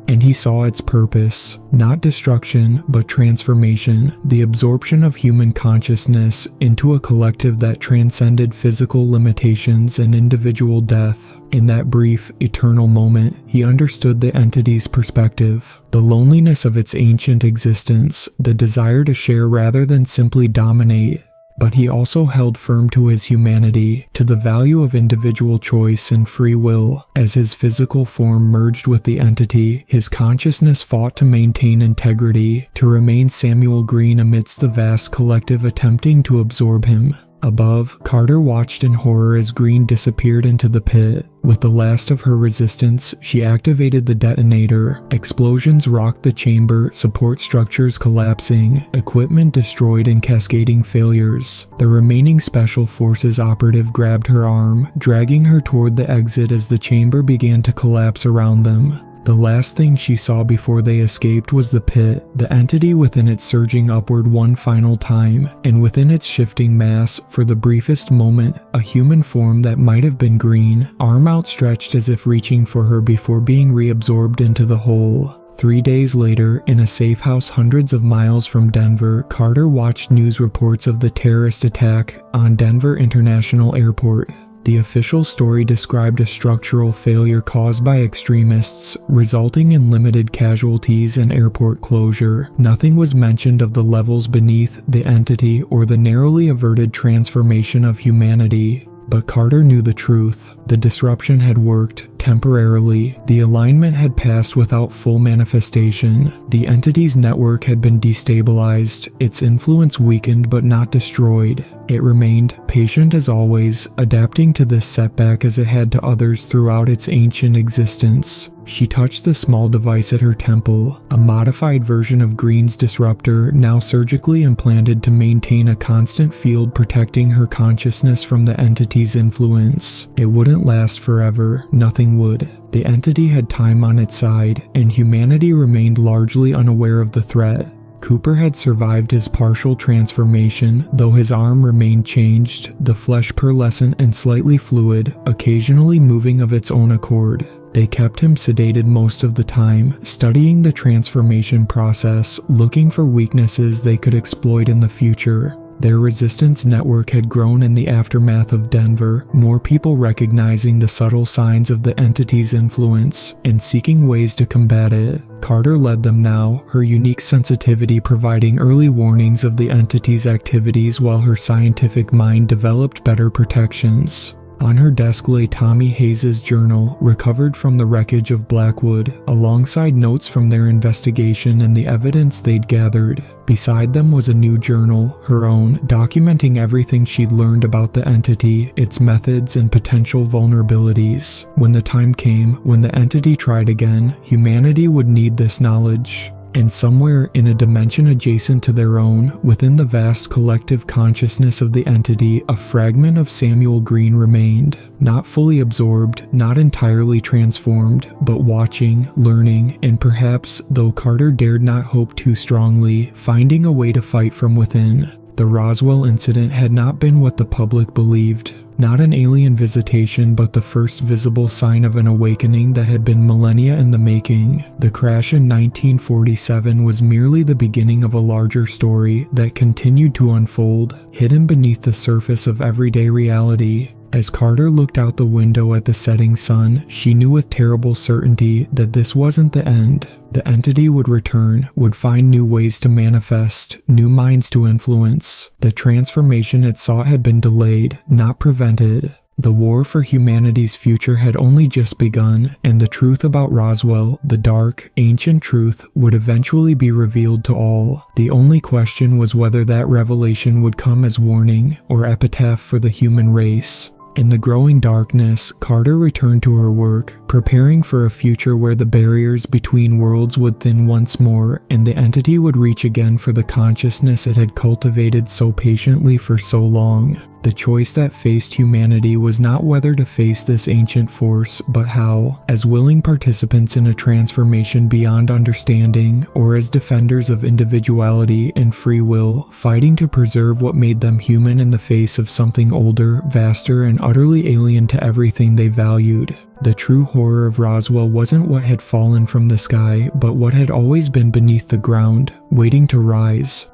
And he saw its purpose, not destruction, but transformation, the absorption of human consciousness into a collective that transcended physical limitations and individual death. In that brief, eternal moment, he understood the entity's perspective, the loneliness of its ancient existence, the desire to share rather than simply dominate. But he also held firm to his humanity, to the value of individual choice and free will. As his physical form merged with the entity, his consciousness fought to maintain integrity, to remain Samuel Green amidst the vast collective attempting to absorb him. Above, Carter watched in horror as Green disappeared into the pit. With the last of her resistance, she activated the detonator. Explosions rocked the chamber, support structures collapsing, equipment destroyed and cascading failures. The remaining Special Forces operative grabbed her arm, dragging her toward the exit as the chamber began to collapse around them. The last thing she saw before they escaped was the pit, the entity within it surging upward one final time, and within its shifting mass, for the briefest moment, a human form that might have been Green, arm outstretched as if reaching for her before being reabsorbed into the whole. 3 days later, in a safe house hundreds of miles from Denver, Carter watched news reports of the terrorist attack on Denver International Airport. The official story described a structural failure caused by extremists, resulting in limited casualties and airport closure. Nothing was mentioned of the levels beneath the entity or the narrowly averted transformation of humanity. But Carter knew the truth. The disruption had worked, temporarily. The alignment had passed without full manifestation. The entity's network had been destabilized, its influence weakened but not destroyed. It remained, patient as always, adapting to this setback as it had to others throughout its ancient existence. She touched the small device at her temple, a modified version of Green's disruptor now surgically implanted to maintain a constant field protecting her consciousness from the entity's influence. It wouldn't last forever, nothing would. The entity had time on its side, and humanity remained largely unaware of the threat. Cooper had survived his partial transformation, though his arm remained changed, the flesh pearlescent and slightly fluid, occasionally moving of its own accord. They kept him sedated most of the time, studying the transformation process, looking for weaknesses they could exploit in the future. Their resistance network had grown in the aftermath of Denver, more people recognizing the subtle signs of the entity's influence and seeking ways to combat it. Carter led them now, her unique sensitivity providing early warnings of the entity's activities while her scientific mind developed better protections. On her desk lay Tommy Hayes' journal, recovered from the wreckage of Blackwood, alongside notes from their investigation and the evidence they'd gathered. Beside them was a new journal, her own, documenting everything she'd learned about the entity, its methods, and potential vulnerabilities. When the time came, when the entity tried again, humanity would need this knowledge. And somewhere in a dimension adjacent to their own, within the vast collective consciousness of the entity, a fragment of Samuel Green remained. Not fully absorbed, not entirely transformed, but watching, learning, and perhaps, though Carter dared not hope too strongly, finding a way to fight from within. The Roswell incident had not been what the public believed. Not an alien visitation, but the first visible sign of an awakening that had been millennia in the making. The crash in 1947 was merely the beginning of a larger story that continued to unfold, hidden beneath the surface of everyday reality. As Carter looked out the window at the setting sun, she knew with terrible certainty that this wasn't the end. The entity would return, would find new ways to manifest, new minds to influence. The transformation it sought had been delayed, not prevented. The war for humanity's future had only just begun, and the truth about Roswell, the dark, ancient truth, would eventually be revealed to all. The only question was whether that revelation would come as warning or epitaph for the human race. In the growing darkness, Carter returned to her work, preparing for a future where the barriers between worlds would thin once more, and the entity would reach again for the consciousness it had cultivated so patiently for so long. The choice that faced humanity was not whether to face this ancient force, but how, as willing participants in a transformation beyond understanding, or as defenders of individuality and free will, fighting to preserve what made them human in the face of something older, vaster, and utterly alien to everything they valued. The true horror of Roswell wasn't what had fallen from the sky, but what had always been beneath the ground, waiting to rise.